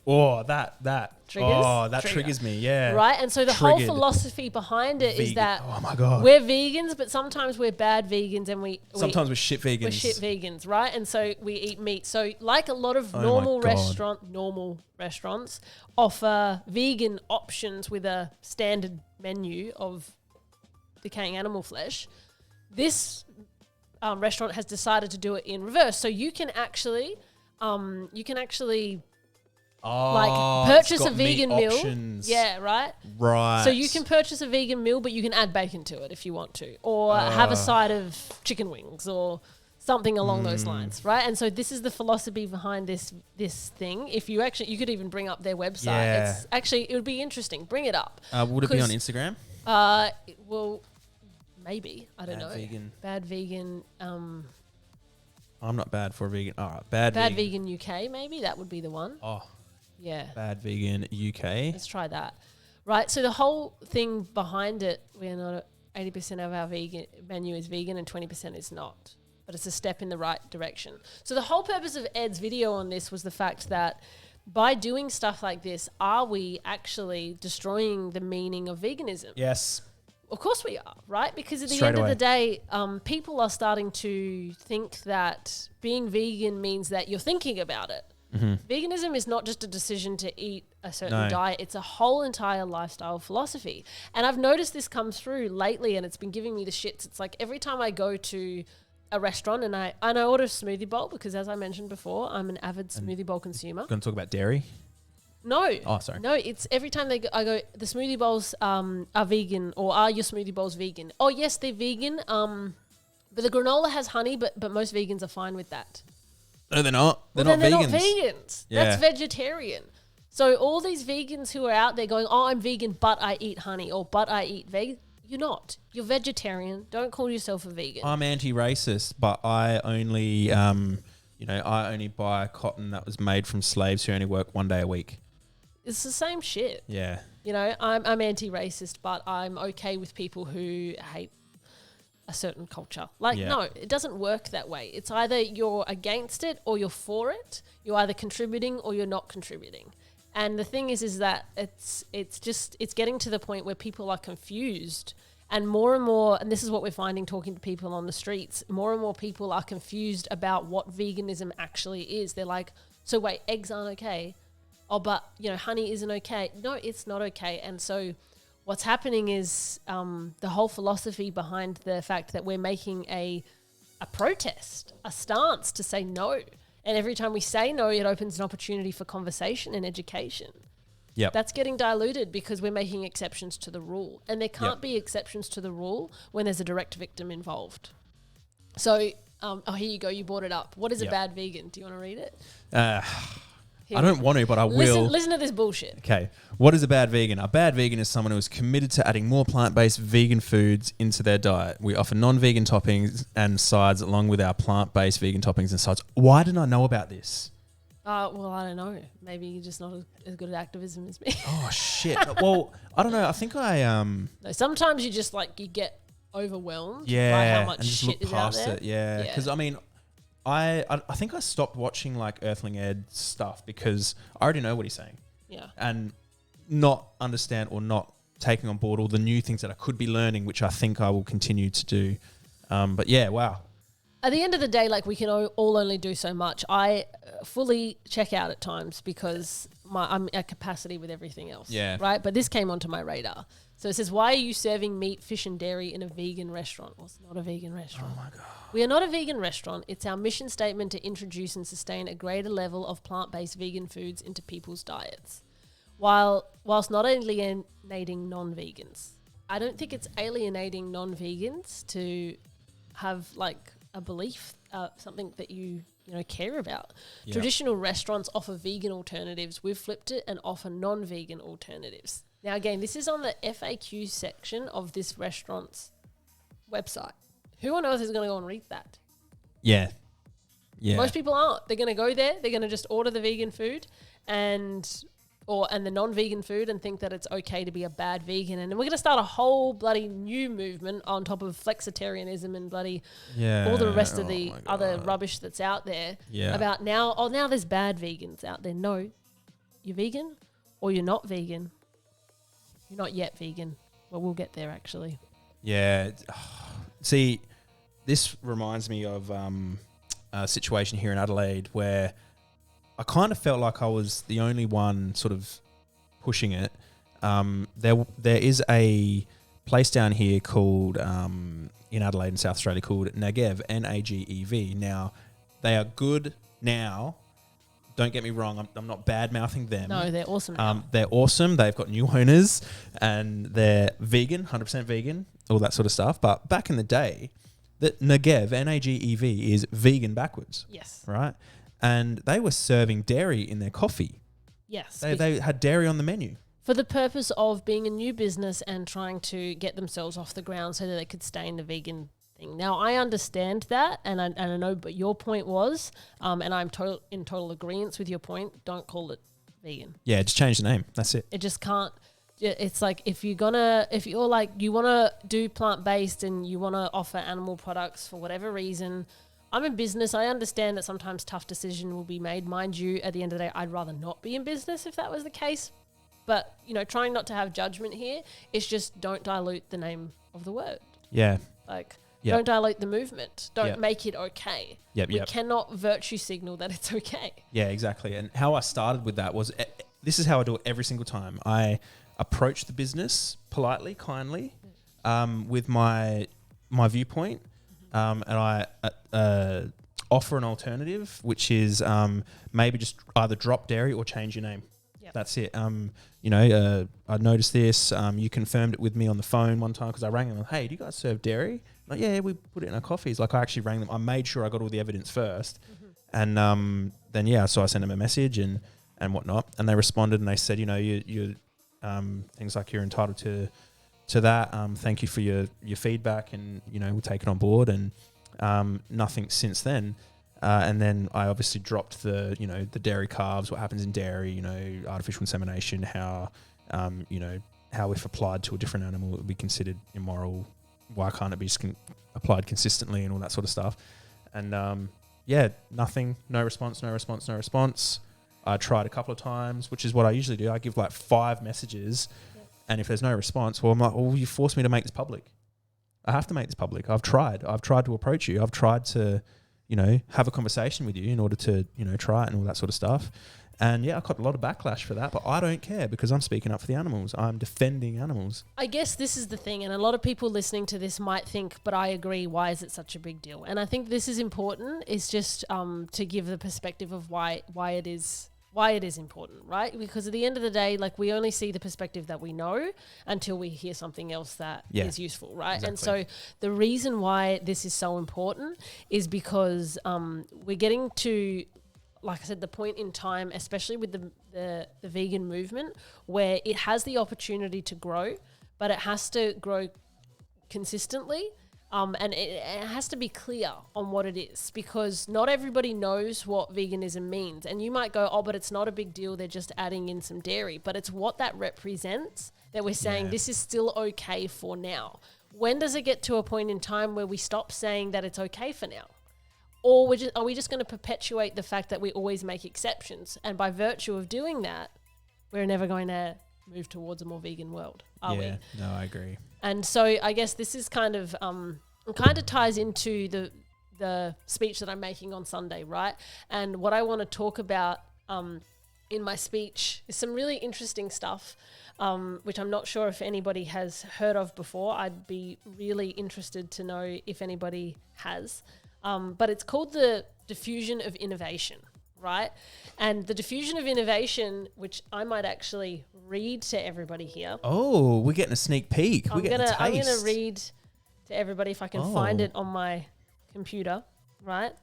that triggers? Oh, that triggers me, yeah. Right? And so the whole philosophy behind it is that oh my God, we're vegans, but sometimes we're bad vegans, and sometimes we're shit vegans. We're shit vegans, right? And so we eat meat. So like a lot of normal restaurants offer vegan options with a standard menu of decaying animal flesh, this restaurant has decided to do it in reverse. So you can actually purchase a vegan meal. Options. Yeah, right? Right. So you can purchase a vegan meal, but you can add bacon to it if you want to, or have a side of chicken wings or something along those lines, right? And so this is the philosophy behind this thing. If you could even bring up their website. Yeah. It would be interesting. Bring it up. Would it be on Instagram? Well, maybe. I don't know. Vegan. Bad Vegan. I'm not bad for vegan. All right, Bad Vegan UK, maybe that would be the one. Oh, yeah. Bad Vegan UK. Let's try that. Right. So the whole thing behind it, we're not 80% of our vegan menu is vegan and 20% is not. But it's a step in the right direction. So the whole purpose of Ed's video on this was the fact that by doing stuff like this, are we actually destroying the meaning of veganism? Yes. Of course we are, right? Because at the end of the day, people are starting to think that being vegan means that you're thinking about it. Mm-hmm. Veganism is not just a decision to eat a certain diet. It's a whole entire lifestyle philosophy. And I've noticed this come through lately, and it's been giving me the shits. It's like every time I go to a restaurant and I order a smoothie bowl, because as I mentioned before, I'm an avid smoothie bowl consumer. Going to talk about dairy? No. Oh, sorry. No, it's every time I go, the smoothie bowls are vegan, or are your smoothie bowls vegan? Oh, yes, they're vegan. But the granola has honey, but most vegans are fine with that. No, they're not. They're Well, not then vegans. they're not vegans. Yeah. That's vegetarian. So all these vegans who are out there going, oh, I'm vegan, but I eat honey, or but I eat vegan. You're not. You're vegetarian. Don't call yourself a vegan. I'm anti-racist, but I only, I only buy cotton that was made from slaves who only work 1 day a week. It's the same shit. Yeah. You know, I'm anti-racist, but I'm okay with people who hate a certain culture. Like, no, it doesn't work that way. It's either you're against it or you're for it. You're either contributing or you're not contributing. And the thing is that it's getting to the point where people are confused, and more, and this is what we're finding talking to people on the streets, more and more people are confused about what veganism actually is. They're like, so wait, eggs aren't okay. Oh, but, honey isn't okay. No, it's not okay. And so what's happening is the whole philosophy behind the fact that we're making a protest, a stance to say no. And every time we say no, it opens an opportunity for conversation and education. Yep. That's getting diluted because we're making exceptions to the rule. And there can't be exceptions to the rule when there's a direct victim involved. So, here you go. You brought it up. What is a bad vegan? Do you want to read it? I don't want to, but I will. Listen to this bullshit. Okay. What is a bad vegan? A bad vegan is someone who is committed to adding more plant-based vegan foods into their diet. We offer non-vegan toppings and sides along with our plant-based vegan toppings and sides. Why didn't I know about this? Well, I don't know. Maybe you're just not as good at activism as me. Oh, shit. Well, I don't know. I think No, sometimes you just you get overwhelmed by how much and just shit look is out past there. it. Yeah. Because, I think I stopped watching Earthling Ed stuff because I already know what he's saying. Yeah. And not understand or not taking on board all the new things that I could be learning, which I think I will continue to do. But yeah, wow. At the end of the day, we can all only do so much. I fully check out at times because I'm at capacity with everything else. Yeah. Right? But this came onto my radar. So it says, why are you serving meat, fish and dairy in a vegan restaurant? Well, it's not a vegan restaurant. Oh my God. We are not a vegan restaurant. It's our mission statement to introduce and sustain a greater level of plant-based vegan foods into people's diets, whilst not alienating non-vegans. I don't think it's alienating non-vegans to have a belief, something that you care about. Yep. Traditional restaurants offer vegan alternatives. We've flipped it and offer non-vegan alternatives. Now, again, this is on the FAQ section of this restaurant's website. Who on earth is going to go and read that? Yeah. Yeah. Most people aren't. They're going to go there. They're going to just order the vegan food and the non-vegan food and think that it's okay to be a bad vegan. And we're going to start a whole bloody new movement on top of flexitarianism and bloody all the rest of the other rubbish that's out there about now there's bad vegans out there. No, you're vegan or you're not vegan. You're not yet vegan. Well, we'll get there actually. Yeah. See, this reminds me of a situation here in Adelaide where I kind of felt like I was the only one sort of pushing it. There is a place down here called in Adelaide in South Australia called Nagev, Nagev. Now, they are good now. Don't get me wrong. I'm not bad-mouthing them. No, they're awesome now. They're awesome. They've got new owners and they're vegan, 100% vegan, all that sort of stuff. But back in the day, that Nagev, Nagev, is vegan backwards. Yes. Right? And they were serving dairy in their coffee. Yes. They had dairy on the menu. For the purpose of being a new business and trying to get themselves off the ground so that they could stay in the vegan thing. Now, I understand that, and I know, but your point was, and I'm in total agreement with your point, don't call it vegan. Yeah, just change the name. That's it. It just can't. It's like if you want to do plant-based and you want to offer animal products for whatever reason, I'm in business. I understand that sometimes tough decision will be made. Mind you, at the end of the day, I'd rather not be in business if that was the case. But, trying not to have judgment here, it's just don't dilute the name of the word. Yeah. Don't dilute the movement. Don't make it okay. We cannot virtue signal that it's okay. Yeah, exactly. And how I started with that was, this is how I do it every single time. I approach the business politely, kindly, with my viewpoint, and I offer an alternative, which is maybe just either drop dairy or change your name. Yep. That's it. I noticed this. You confirmed it with me on the phone one time because I rang them. Hey, do you guys serve dairy? Like, yeah, we put it in our coffees. Like, I actually rang them. I made sure I got all the evidence first, and then so I sent them a message and whatnot, and they responded and they said, you things like you're entitled to that. Thank you for your feedback, and we'll take it on board. And nothing since then. And then I obviously dropped the dairy calves, what happens in dairy, artificial insemination, how if applied to a different animal, it would be considered immoral. Why can't it be just applied consistently and all that sort of stuff? And nothing, no response. I tried a couple of times, which is what I usually do. I give like 5 messages, and if there's no response, well, I'm like, well, you forced me to make this public. I have to make this public. I've tried to approach you. I've tried to, have a conversation with you in order to, try it and all that sort of stuff. And I got a lot of backlash for that, but I don't care because I'm speaking up for the animals. I'm defending animals. I guess this is the thing, and a lot of people listening to this might think, but I agree, why is it such a big deal? And I think this is important, is just to give the perspective of why it is important, right? Because at the end of the day, like, we only see the perspective that we know until we hear something else that is useful, right? Exactly. And so the reason why this is so important is because we're getting to, like I said, the point in time, especially with the vegan movement, where it has the opportunity to grow, but it has to grow consistently. And it has to be clear on what it is, because not everybody knows what veganism means. And you might go, oh, but it's not a big deal. They're just adding in some dairy. But it's what that represents that we're saying this is still okay for now. When does it get to a point in time where we stop saying that it's okay for now? Or are we just going to perpetuate the fact that we always make exceptions? And by virtue of doing that, we're never going to move towards a more vegan world, are we? No, I agree. And so I guess this is kind of ties into the speech that I'm making on Sunday, right? And what I want to talk about in my speech is some really interesting stuff, which I'm not sure if anybody has heard of before. I'd be really interested to know if anybody has. But it's called the Diffusion of Innovation, right? And the Diffusion of Innovation, which I might actually read to everybody here. Oh, we're getting a sneak peek. I'm going to read to everybody if I can find it on my computer, right?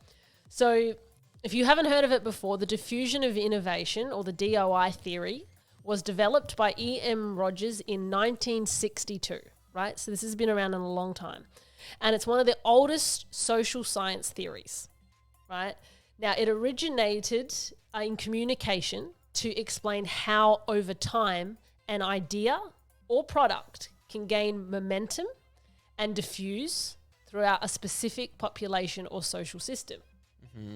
So if you haven't heard of it before, the Diffusion of Innovation, or the DOI theory, was developed by E.M. Rogers in 1962, right? So this has been around in a long time. And it's one of the oldest social science theories, right? Now, it originated in communication to explain how, over time, an idea or product can gain momentum and diffuse throughout a specific population or social system,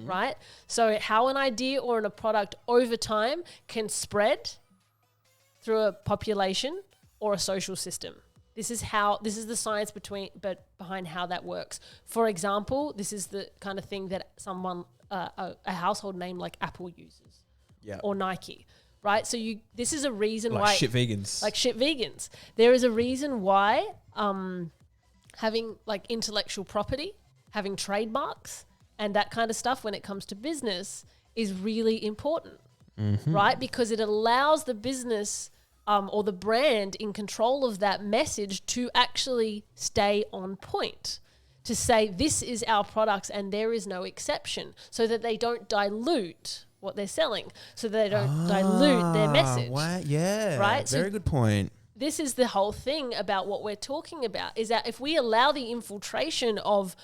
right? So how an idea or a product over time can spread through a population or a social system. This is the science behind how that works. For example, this is the kind of thing that someone, a household name like Apple uses, or Nike, right? So this is a reason why shit vegans. Like shit vegans. There is a reason why having like intellectual property, having trademarks, and that kind of stuff when it comes to business is really important, right? Because it allows the business or the brand in control of that message to actually stay on point, to say this is our products and there is no exception, so that they don't dilute what they're selling, so they don't dilute their message. Yeah, right? Very good point. This is the whole thing about what we're talking about, is that if we allow the infiltration of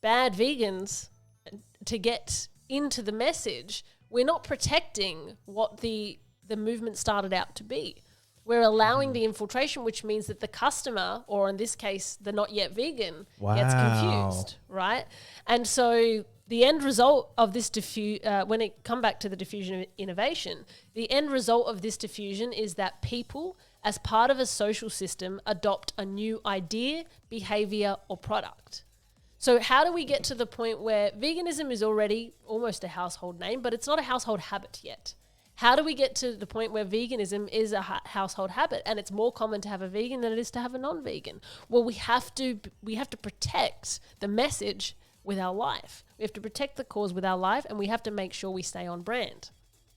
bad vegans to get into the message, we're not protecting what the movement started out to be. We're allowing the infiltration, which means that the customer, or in this case, the not yet vegan, gets confused, right? And so the end result of this when it come back to the diffusion of innovation, the end result of this diffusion is that people, as part of a social system, adopt a new idea, behavior, or product. So how do we get to the point where veganism is already almost a household name, but it's not a household habit yet? How do we get to the point where veganism is a household habit, and it's more common to have a vegan than it is to have a non-vegan? Well, we have to protect the message with our life. We have to protect the cause with our life, and we have to make sure we stay on brand.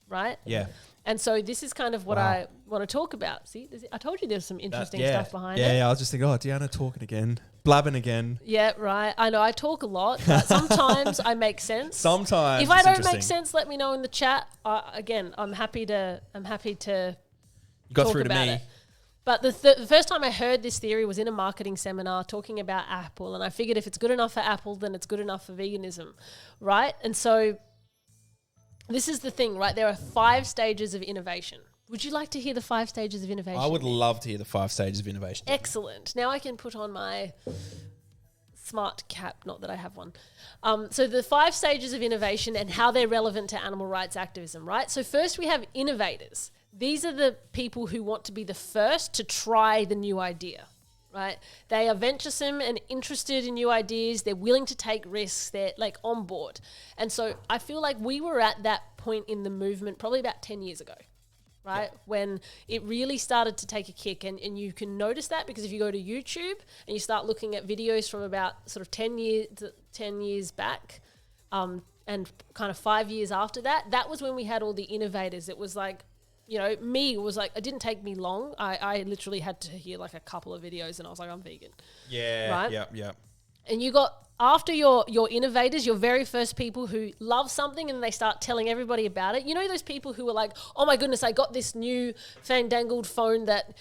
right? Yeah. And so this is kind of what I want to talk about. See, I told you there's some interesting stuff behind it. Yeah, I was just thinking, Deanna talking again, blabbing again. Yeah, right. I know I talk a lot, but sometimes I make sense. Sometimes. If I don't make sense, let me know in the chat. Again, I'm happy to You got talk through to about me. it. But the first time I heard this theory was in a marketing seminar talking about Apple, and I figured if it's good enough for Apple, then it's good enough for veganism, right? And so this is the thing, right? There are 5 stages of innovation. Would you like to hear the 5 stages of innovation? I would love to hear the 5 stages of innovation. Excellent. Now I can put on my smart cap, not that I have one. So the 5 stages of innovation and how they're relevant to animal rights activism, right? So first we have innovators. These are the people who want to be the first to try the new idea, right? They are venturesome and interested in new ideas. They're willing to take risks. They're like on board. And so I feel like we were at that point in the movement probably about 10 years ago, right? Yeah. When it really started to take a kick. And you can notice that because if you go to YouTube and you start looking at videos from about sort of 10 years back, and kind of 5 years after that, that was when we had all the innovators. It was like, it didn't take me long. I literally had to hear like a couple of videos and I was like, I'm vegan. Yeah. Right? Yeah. And you got, after your innovators, your very first people who love something and they start telling everybody about it. You know those people who are like, oh my goodness, I got this new fandangled phone that,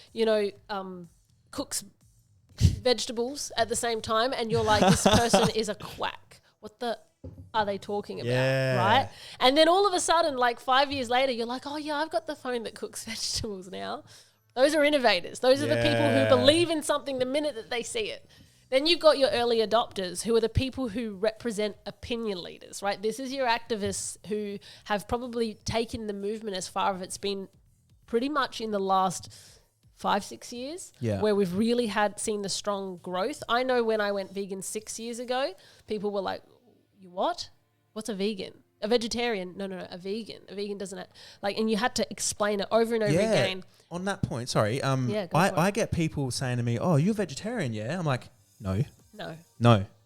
cooks vegetables at the same time. And you're like, this person is a quack. What the are they talking about, right? And then all of a sudden, like 5 years later, you're like, oh yeah, I've got the phone that cooks vegetables now. Those are innovators. Those are the people who believe in something the minute that they see it. Then you've got your early adopters, who are the people who represent opinion leaders, right? This is your activists who have probably taken the movement as far as it's been pretty much in the last 5-6 years, where we've really seen the strong growth. I know when I went vegan 6 years ago, people were like, you what? What's a vegan? A vegetarian? No, a vegan. A vegan doesn't and you had to explain it over and over again. On that point, sorry, I get people saying to me, "Oh, you're a vegetarian, yeah?" I'm like, no,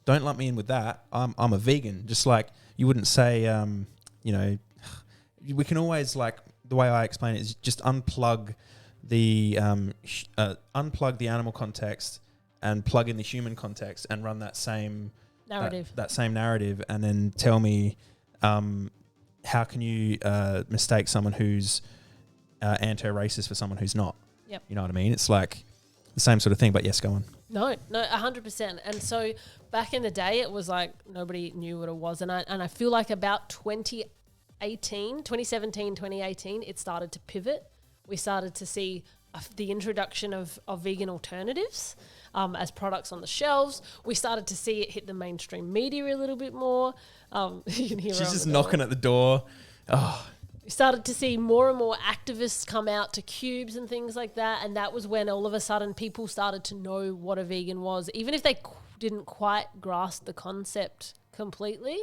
don't lump me in with that. I'm a vegan. Just like you wouldn't say, we can always the way I explain it is just unplug the animal context and plug in the human context and run that same narrative. That same narrative, and then tell me, how can you mistake someone who's anti-racist for someone who's not? Yep. You know what I mean? It's like the same sort of thing, but yes, go on. No, 100%. And so back in the day, it was like nobody knew what it was. And I feel like about 2017, 2018, it started to pivot. We started to see the introduction of vegan alternatives as products on the shelves. We started to see it hit the mainstream media a little bit more. You can hear she's just knocking at the door. Oh. We started to see more and more activists come out to cubes and things like that. And that was when all of a sudden people started to know what a vegan was. Even if they didn't quite grasp the concept completely,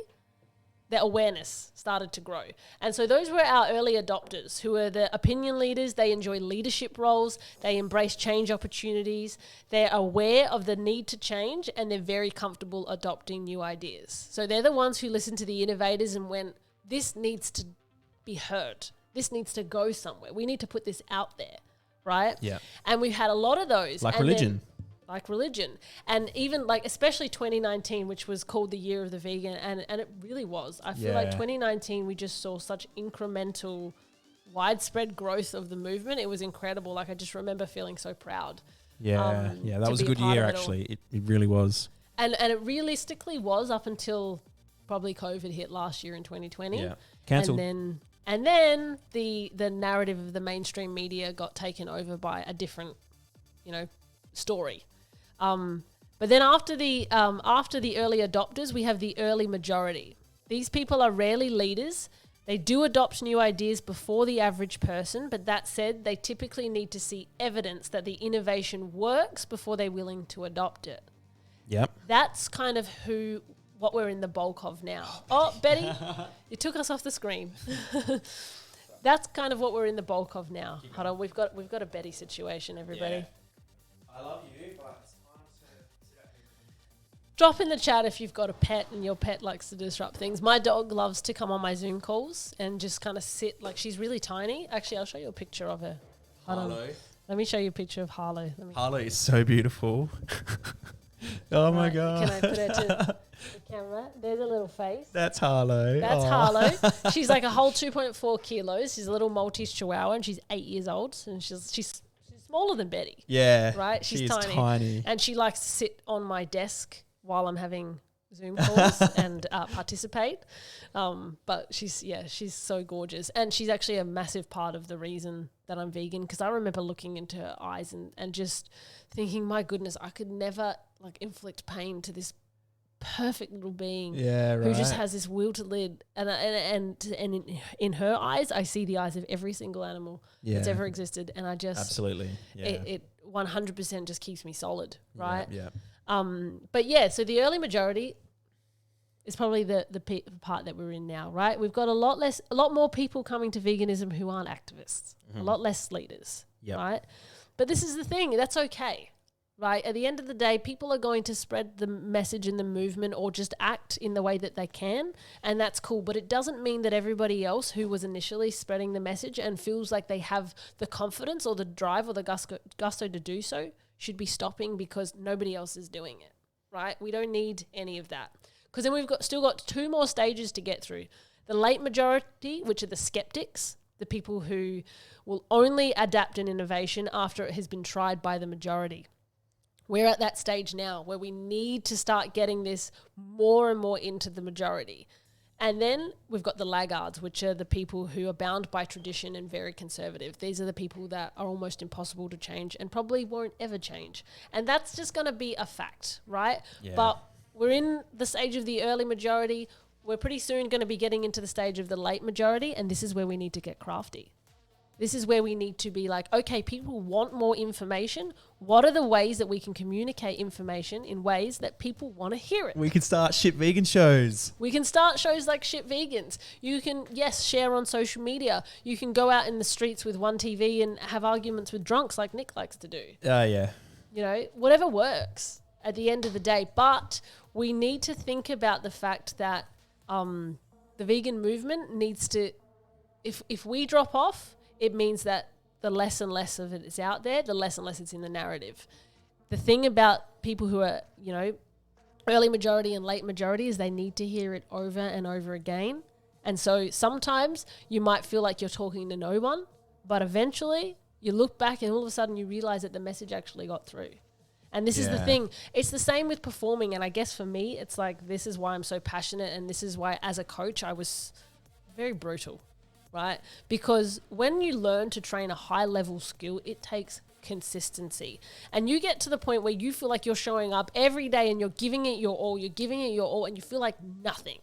their awareness started to grow. And so those were our early adopters, who were the opinion leaders. They enjoy leadership roles. They embrace change opportunities. They're aware of the need to change, and they're very comfortable adopting new ideas. So they're the ones who listen to the innovators and went, this needs to be heard. This needs to go somewhere. We need to put this out there, right? Yeah. And we've had a lot of those. Like religion. And even especially 2019, which was called the year of the vegan, and it really was. I feel like 2019 we just saw such incremental widespread growth of the movement. It was incredible. I just remember feeling so proud. That was a good year actually. It really was. And it realistically was up until probably COVID hit last year in 2020. Yeah. Cancelled. And then the narrative of the mainstream media got taken over by a different, story. But then after the early adopters, we have the early majority. These people are rarely leaders. They do adopt new ideas before the average person, but that said, they typically need to see evidence that the innovation works before they're willing to adopt it. Yep. That's kind of what we're in the bulk of now. Oh, Betty, you took us off the screen. That's kind of what we're in the bulk of now. Hold on, we've got a Betty situation, everybody. Yeah. I love you, but it's time to sit out Drop in the chat if you've got a pet and your pet likes to disrupt things. My dog loves to come on my Zoom calls and just kind of sit. Like, she's really tiny. Actually, I'll show you a picture of her. Harlow. Let me show you a picture of Harlow. Harlow is so beautiful. Oh my God. Can I put her to the camera? There's a little face. That's Harlow. That's Harlow. She's like a whole 2.4 kilos. She's a little Maltese Chihuahua and she's 8 years old. And she's smaller than Betty. Yeah. Right? She's tiny. And she likes to sit on my desk while I'm having Zoom calls and participate. But she's so gorgeous. And she's actually a massive part of the reason that I'm vegan, because I remember looking into her eyes and just thinking, my goodness, I could never like inflict pain to this perfect little being who just has this will to live. And in her eyes, I see the eyes of every single animal that's ever existed. And I just... Absolutely. Yeah. It 100% just keeps me solid, right? Yeah. But yeah, so the early majority is probably the part that we're in now, right? We've got a lot more people coming to veganism who aren't activists, a lot less leaders, right? But this is the thing, that's okay, right? At the end of the day, people are going to spread the message in the movement or just act in the way that they can, and that's cool. But it doesn't mean that everybody else who was initially spreading the message and feels like they have the confidence or the drive or the gusto to do so should be stopping because nobody else is doing it, right? We don't need any of that. Because then we've still got 2 more stages to get through. The late majority, which are the skeptics, the people who will only adapt an innovation after it has been tried by the majority. We're at that stage now where we need to start getting this more and more into the majority. And then we've got the laggards, which are the people who are bound by tradition and very conservative. These are the people that are almost impossible to change and probably won't ever change. And that's just going to be a fact, right? Yeah. But we're in the stage of the early majority. We're pretty soon going to be getting into the stage of the late majority, and this is where we need to get crafty. This is where we need to be like, okay, people want more information. What are the ways that we can communicate information in ways that people want to hear it? We can start shit vegan shows. We can start shows like Shit Vegans. You can, share on social media. You can go out in the streets with one TV and have arguments with drunks like Nick likes to do. Yeah. You know, whatever works at the end of the day. But we need to think about the fact that the vegan movement needs to, if we drop off, it means that the less and less of it is out there, the less and less it's in the narrative. The thing about people who are, early majority and late majority is they need to hear it over and over again. And so sometimes you might feel like you're talking to no one, but eventually you look back and all of a sudden you realize that the message actually got through. And this is the thing. It's the same with performing. And I guess for me, it's like, this is why I'm so passionate. And this is why as a coach, I was very brutal, right? Because when you learn to train a high level skill, it takes consistency. And you get to the point where you feel like you're showing up every day and you're giving it your all, and you feel like nothing.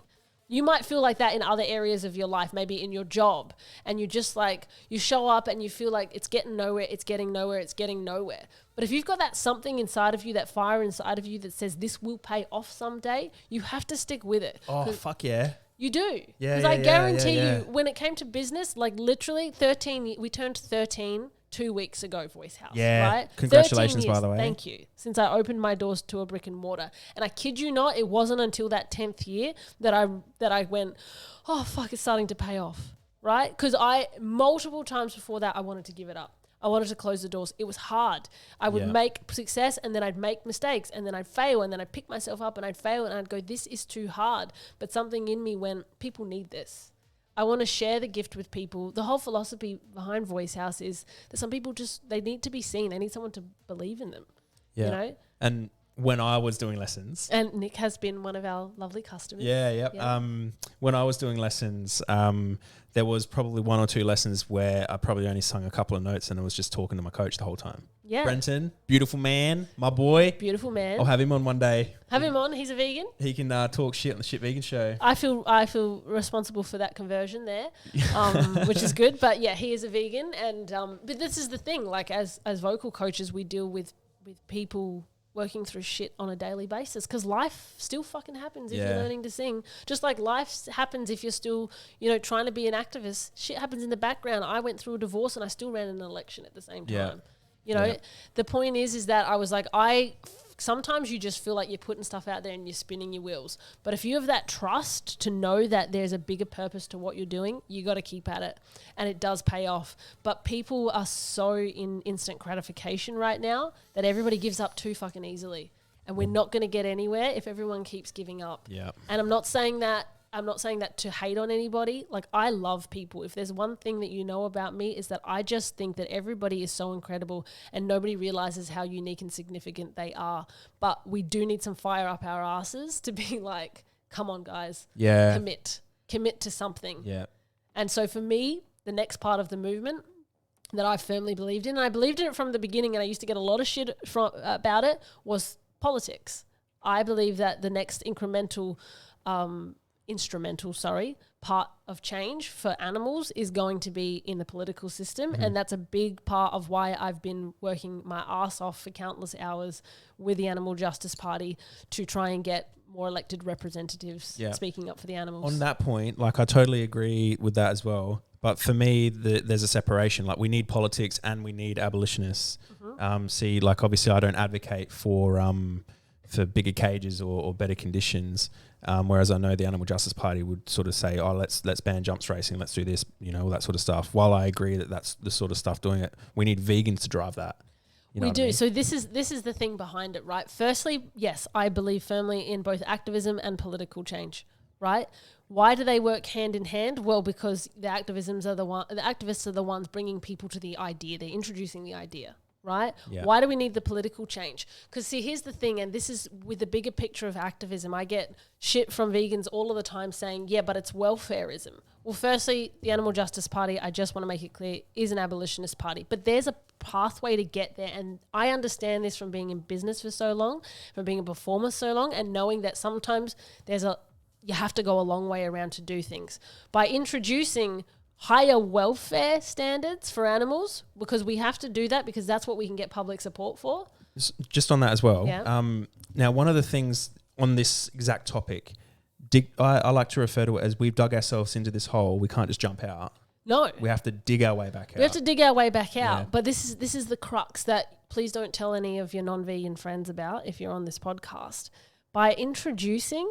You might feel like that in other areas of your life, maybe in your job, and you just like, you show up and you feel like it's getting nowhere, it's getting nowhere. But if you've got that something inside of you, that fire inside of you that says this will pay off someday, you have to stick with it. Oh, fuck yeah. You do. Yeah. Because I guarantee you, when it came to business, like literally we turned 13 2 weeks ago, Voice House. Yeah. Right? Congratulations, by the way. Thank you. Since I opened my doors to a brick and mortar. And I kid you not, it wasn't until that 10th year that I went, oh, fuck, it's starting to pay off. Right? Because multiple times before that, I wanted to give it up. I wanted to close the doors. It was hard. I would make success and then I'd make mistakes and then I'd fail and then I'd pick myself up and I'd fail and I'd go, this is too hard. But something in me went, people need this. I want to share the gift with people. The whole philosophy behind Voice House is that some people they need to be seen. They need someone to believe in them. Yeah. You know? And when I was doing lessons... And Nick has been one of our lovely customers. Yeah. When I was doing lessons, there was probably 1 or 2 lessons where I probably only sung a couple of notes and I was just talking to my coach the whole time. Yeah. Brenton, beautiful man, my boy. Beautiful man. I'll have him on one day. Have him on. He's a vegan. He can talk shit on the Shit Vegan Show. I feel responsible for that conversion there, which is good. But yeah, he is a vegan. And but this is the thing. Like as vocal coaches, we deal with people working through shit on a daily basis because life still fucking happens if you're learning to sing. Just like life happens if you're still, trying to be an activist. Shit happens in the background. I went through a divorce and I still ran an election at the same time. The point is that I was like, I sometimes you just feel like you're putting stuff out there and you're spinning your wheels. But if you have that trust to know that there's a bigger purpose to what you're doing, you got to keep at it, and it does pay off. But people are so in instant gratification right now that everybody gives up too fucking easily, and we're not going to get anywhere if everyone keeps giving up. Yeah. And I'm not saying that to hate on anybody. Like, I love people. If there's one thing that you know about me, is that I just think that everybody is so incredible and nobody realizes how unique and significant they are. But we do need some fire up our asses to be like, come on, guys. Yeah. Commit to something. Yeah. And so for me, the next part of the movement that I firmly believed in, and I believed in it from the beginning, and I used to get a lot of shit about it, was politics. I believe that the next instrumental part of change for animals is going to be in the political system. And that's a big part of why I've been working my ass off for countless hours with the Animal Justice Party to try and get more elected representatives speaking up for the animals. On that point, like, I totally agree with that as well. But for me, there's a separation. Like, we need politics and we need abolitionists. See, like, obviously I don't advocate for bigger cages or better conditions. Whereas I know the Animal Justice Party would sort of say, oh, let's ban jumps racing, let's do this, all that sort of stuff. While I agree that that's the sort of stuff doing it, we need vegans to drive that. We do. I mean? So this is the thing behind it, right? Firstly, yes, I believe firmly in both activism and political change, right? Why do they work hand in hand? Well, because the activists are the ones bringing people to the idea. They're introducing the idea. Right? Yeah. Why do we need the political change? Because see, here's the thing, and this is with the bigger picture of activism. I get shit from vegans all of the time saying, yeah, but it's welfareism. Well, firstly, the Animal Justice Party, I just want to make it clear, is an abolitionist party. But there's a pathway to get there. And I understand this from being in business for so long, from being a performer so long, and knowing that sometimes you have to go a long way around to do things. By introducing higher welfare standards for animals, because we have to do that because that's what we can get public support for. Just on that as well. Yeah. Now, one of the things on this exact topic, I like to refer to it as we've dug ourselves into this hole. We can't just jump out. No. We have to dig our way back out. We have to dig our way back out. Yeah. But this is the crux that please don't tell any of your non-vegan friends about if you're on this podcast. By introducing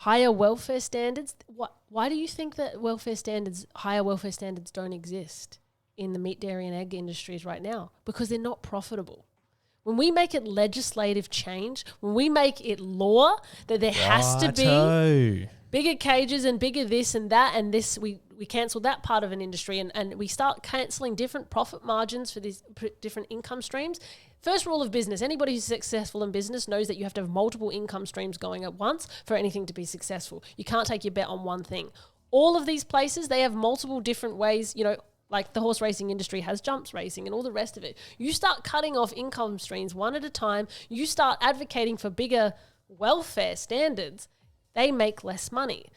higher welfare standards, why do you think that higher welfare standards don't exist in the meat, dairy and egg industries right now? Because they're not profitable. When we make it legislative change, when we make it law that there has to be bigger cages and bigger this and that and this, we cancel that part of an industry and we start cancelling different profit margins for these different income streams. First rule of business, anybody who's successful in business knows that you have to have multiple income streams going at once for anything to be successful. You can't take your bet on one thing. All of these places, they have multiple different ways, like the horse racing industry has jumps racing and all the rest of it. You start cutting off income streams one at a time, you start advocating for bigger welfare standards, they make less money.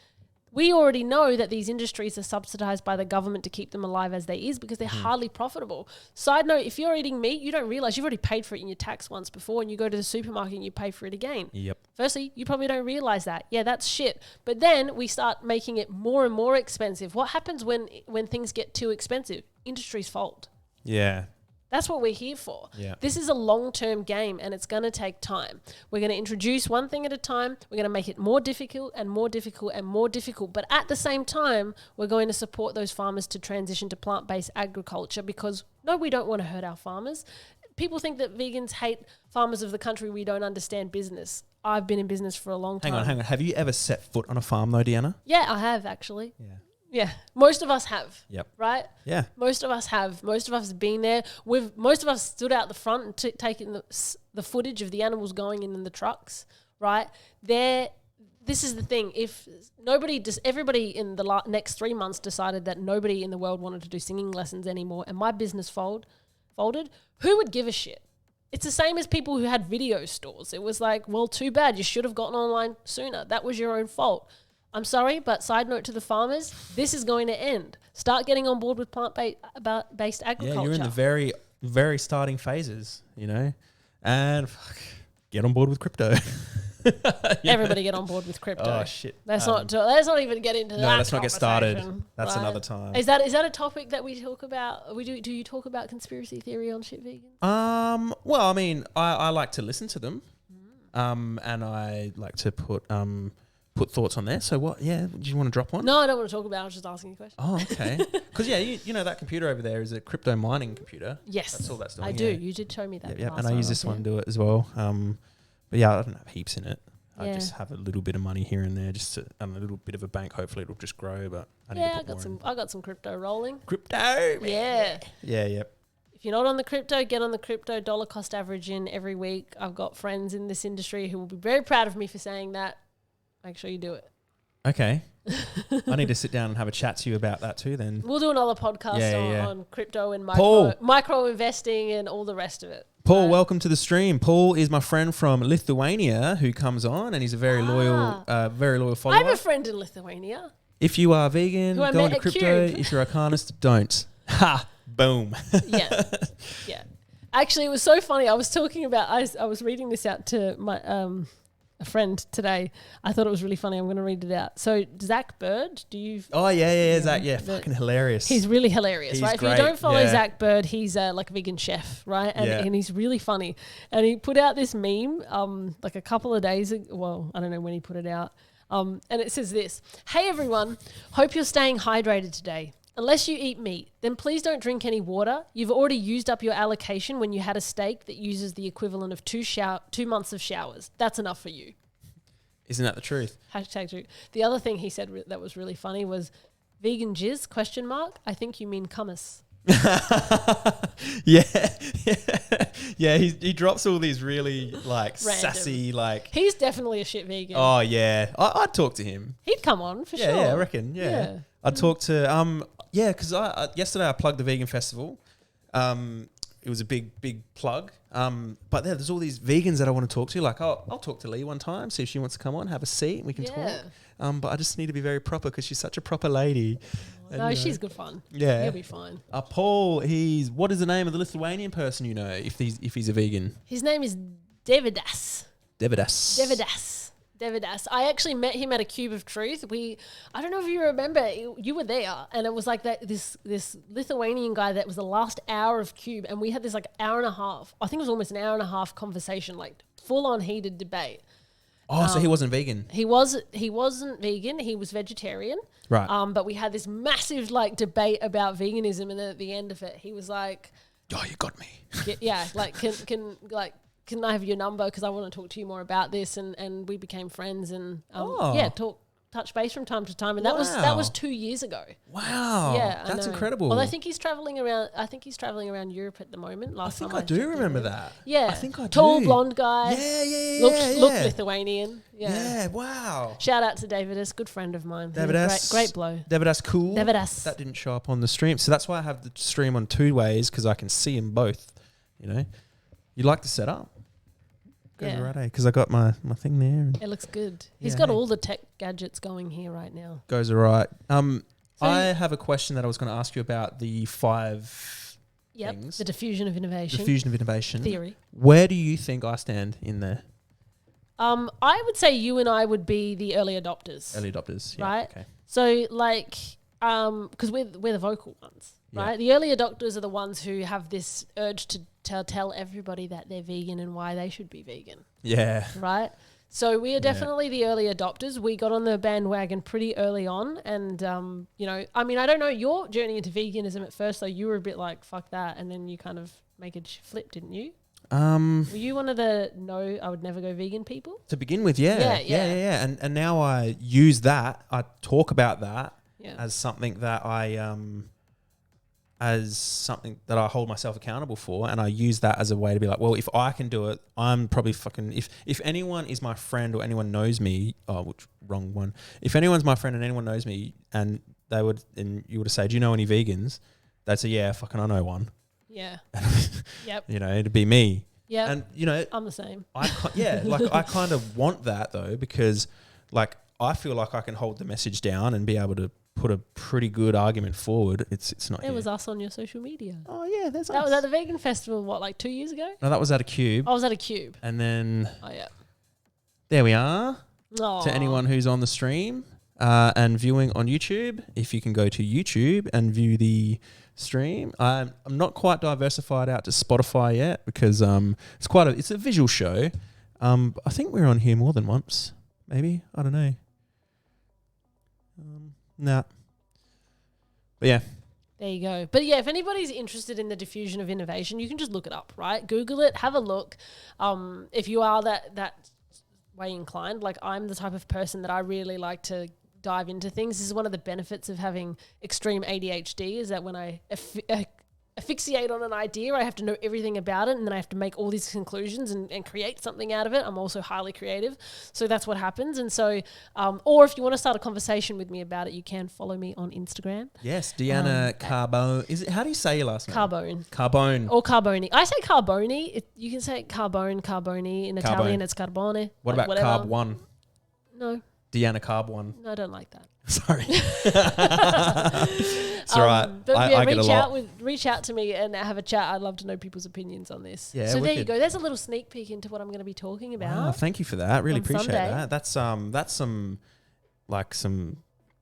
We already know that these industries are subsidized by the government to keep them alive as they is because they're hardly profitable. Side note, if you're eating meat, you don't realize you've already paid for it in your tax once before and you go to the supermarket and you pay for it again. Yep. Firstly, you probably don't realize that. Yeah, that's shit. But then we start making it more and more expensive. What happens when things get too expensive? Industries fold. Yeah. That's what we're here for. Yeah. This is a long-term game and it's going to take time. We're going to introduce one thing at a time. We're going to make it more difficult and more difficult and more difficult. But at the same time, we're going to support those farmers to transition to plant-based agriculture because, no, we don't want to hurt our farmers. People think that vegans hate farmers of the country. We don't understand business. I've been in business for a long time. Hang on. Have you ever set foot on a farm though, Deanna? Yeah, I have actually. Yeah, most of us have. Yep. Right? Yeah. Most of us have. Most of us have been there. Most of us stood out the front and taken the footage of the animals going in the trucks, right? This is the thing. If everybody in the next 3 months decided that nobody in the world wanted to do singing lessons anymore and my business folded, who would give a shit? It's the same as people who had video stores. It was like, well, too bad. You should have gotten online sooner. That was your own fault. I'm sorry, but side note to the farmers, this is going to end. Start getting on board with plant-based agriculture. Yeah, you're in the very, very starting phases, and get on board with crypto. Everybody get on board with crypto. Oh shit. Let's not even get into that. No, let's not get started. conversation, That's right? another time. Is that a topic that we talk about? Do you talk about conspiracy theory on Shit Vegans? Well, I mean, I like to listen to them. And I like to put thoughts on there. So what? Yeah, do you want to drop one? No, I don't want to talk about it. I was just asking a question. Oh, okay. Because you know that computer over there is a crypto mining computer. Yes, that's all that's doing. I do. You did show me that. Yeah, and I use this one to do it as well. But yeah, I don't have heaps in it. I Yeah. just have a little bit of money here and there, just a little bit of a bank. Hopefully, it'll just grow. But I need to put I got some crypto rolling. Crypto. Yeah. Yeah. Yep. If you're not on the crypto, get on the crypto. Dollar cost averaging every week. I've got friends in this industry who will be very proud of me for saying that. Make sure you do it. Okay. I need to sit down and have a chat to you about that too then. We'll do another podcast on crypto and micro investing and all the rest of it. Paul, welcome to the stream. Paul is my friend from Lithuania who comes on, and he's a very loyal follower. I have a friend in Lithuania. If you are vegan, Who I go met into at crypto. Cube. If you're a carnist, don't. Ha! Boom. Yeah. Actually, it was so funny. I was talking about, I was reading this out to my a friend today. I thought it was really funny. I'm going to read it out. So Zach Bird, do you? Oh, yeah, Zach. Yeah, fucking hilarious. He's really hilarious, He's right? great, If you don't follow yeah. Zach Bird, he's like a vegan chef, right? And he's really funny. And he put out this meme like a couple of days ago. Well, I don't know when he put it out. And it says this: "Hey everyone, hope you're staying hydrated today. Unless you eat meat, then please don't drink any water. You've already used up your allocation when you had a steak that uses the equivalent of 2 months of showers. That's enough for you." Isn't that the truth? Hashtag true. The other thing he said that was really funny was, "Vegan jizz, ? I think you mean hummus." Yeah. He drops all these really like Random. sassy like. He's definitely a shit vegan. Oh yeah, I'd talk to him. He'd come on for sure. Yeah, I reckon. Yeah. I'd talk to because I yesterday I plugged the vegan festival. It was a big plug. But there's all these vegans that I want to talk to. Like I'll talk to Lee one time, see if she wants to come on, have a seat, and we can talk. But I just need to be very proper because she's such a proper lady. No, she's good fun. Yeah, he'll be fine. Paul, what is the name of the Lithuanian person you know? If he's a vegan, his name is Devidas. I actually met him at a Cube of Truth. I don't know if you remember, you were there, and it was like that this Lithuanian guy that was the last hour of Cube, and we had this like hour and a half. I think it was almost an hour and a half conversation, like full on heated debate. Oh, so he wasn't vegan. He wasn't vegan. He was vegetarian. Right. But we had this massive like debate about veganism, and then at the end of it, he was like, "Oh, you got me." Yeah, like can I have your number because I want to talk to you more about this, and we became friends and touch base from time to time, and that was 2 years ago. Wow. Yeah, that's incredible. Well, I think he's traveling around Europe at the moment. I think I do remember that. Yeah, I think I do. Tall blonde guy. Yeah. Looked Lithuanian. Yeah. Wow. Shout out to Davidas, good friend of mine. Davidas, great blow. Davidas, cool. Davidas. That didn't show up on the stream, so that's why I have the stream on 2 ways because I can see them both. You know, you like the setup. Goes right, because I got my thing there. And it looks good. He's got all the tech gadgets going here right now. Goes all right. I have a question that I was going to ask you about the 5 things. The diffusion of innovation. Diffusion of innovation. Theory. Where do you think I stand in there? I would say you and I would be the early adopters. Early adopters, yeah. Right? Okay. So like, because we're the vocal ones, right? The early adopters are the ones who have this urge to tell everybody that they're vegan and why they should be vegan. Yeah. Right? So we are definitely the early adopters. We got on the bandwagon pretty early on. And, I don't know your journey into veganism at first, though. You were a bit like, fuck that. And then you kind of make a flip, didn't you? Were you one of the no, I would never go vegan people? To begin with, yeah. And now I use that. I talk about that as something that I hold myself accountable for, and I use that as a way to be like, well, if I can do it, I'm probably fucking. If anyone is my friend or anyone knows me, wrong one. If anyone's my friend and anyone knows me, and you would say, do you know any vegans? They'd say, yeah, fucking I know one. Yeah. Yep. It'd be me. Yeah. And I'm the same. I kind of want that though, because like I feel like I can hold the message down and be able to put a pretty good argument forward. It's not. It was us on your social media. Oh yeah, that was at the vegan festival. What, like 2 years ago? No, that was at a Cube. I was at a Cube. And then. Oh yeah. there we are. Aw. To anyone who's on the stream and viewing on YouTube, if you can go to YouTube and view the stream. I'm not quite diversified out to Spotify yet because it's a visual show. I think we're on here more than once, maybe. I don't know. Nah. But yeah. There you go. But yeah, if anybody's interested in the diffusion of innovation, you can just look it up, right? Google it, have a look. If you are that way inclined, like I'm the type of person that I really like to dive into things. This is one of the benefits of having extreme ADHD, is that when I asphyxiate on an idea, I have to know everything about it, and then I have to make all these conclusions and create something out of it. I'm also highly creative, so that's what happens. And so, or if you want to start a conversation with me about it, you can follow me on Instagram. Yes, Deanna Carbone. Is it? How do you say your last name? Carbone. Carbone. Or Carbone. I say Carbone. You can say Carbone. In Italian, it's Carbone. What about whatever. Carb One? No. Deanna Carbone. No, I don't like that. Sorry. It's all right. But I get a lot. Reach out to me and have a chat. I'd love to know people's opinions on this. Yeah, so there you wicked. go. There's a little sneak peek into what I'm going to be talking about. Oh, thank you for that. Really on appreciate Sunday. that. That's some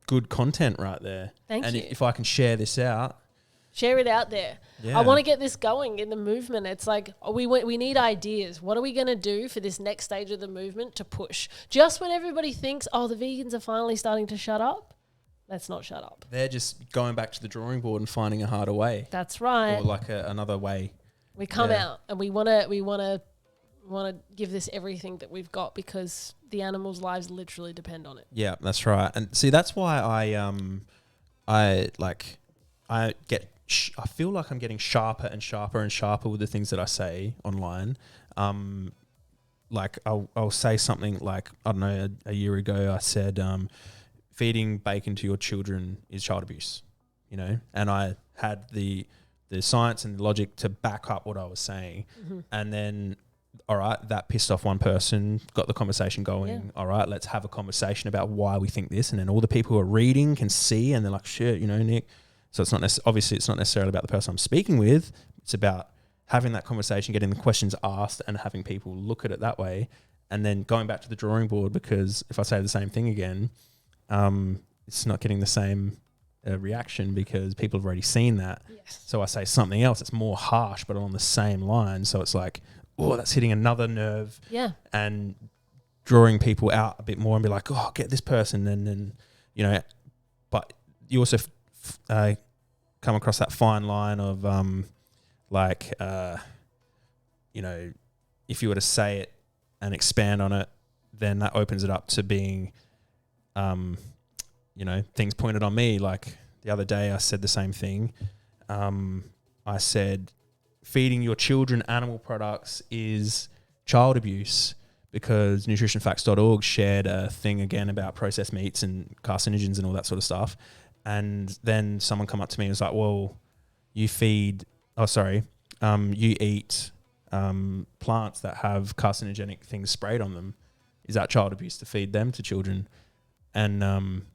good content right there. Thank and you. if I can share this out. Share it out there. Yeah. I want to get this going in the movement. It's like we need ideas. What are we going to do for this next stage of the movement to push? Just when everybody thinks, oh, the vegans are finally starting to shut up, let's not shut up. They're just going back to the drawing board and finding a harder way. That's right. Or like another way. We come out and we want to give this everything that we've got, because the animals' lives literally depend on it. Yeah, that's right. And see, that's why I feel like I'm getting sharper and sharper and sharper with the things that I say online. Like I'll say something like, I don't know, a year ago I said, feeding bacon to your children is child abuse, and I had the science and the logic to back up what I was saying. Mm-hmm. And then, all right, that pissed off one person, got the conversation going. Yeah. All right, let's have a conversation about why we think this. And then all the people who are reading can see, and they're like, shit, Nick. So it's not obviously it's not necessarily about the person I'm speaking with. It's about having that conversation, getting the questions asked, and having people look at it that way, and then going back to the drawing board, because if I say the same thing again, it's not getting the same reaction because people have already seen that. Yes. So I say something else that's more harsh, but on the same line. So it's like, oh, that's hitting another nerve. Yeah. And drawing people out a bit more and be like, oh, get this person, and then but you also come across that fine line of if you were to say it and expand on it, then that opens it up to being things pointed on me. Like the other day I said the same thing. I said feeding your children animal products is child abuse, because nutritionfacts.org shared a thing again about processed meats and carcinogens and all that sort of stuff. And then someone come up to me and was like, well, you eat plants that have carcinogenic things sprayed on them. Is that child abuse to feed them to children? And I'm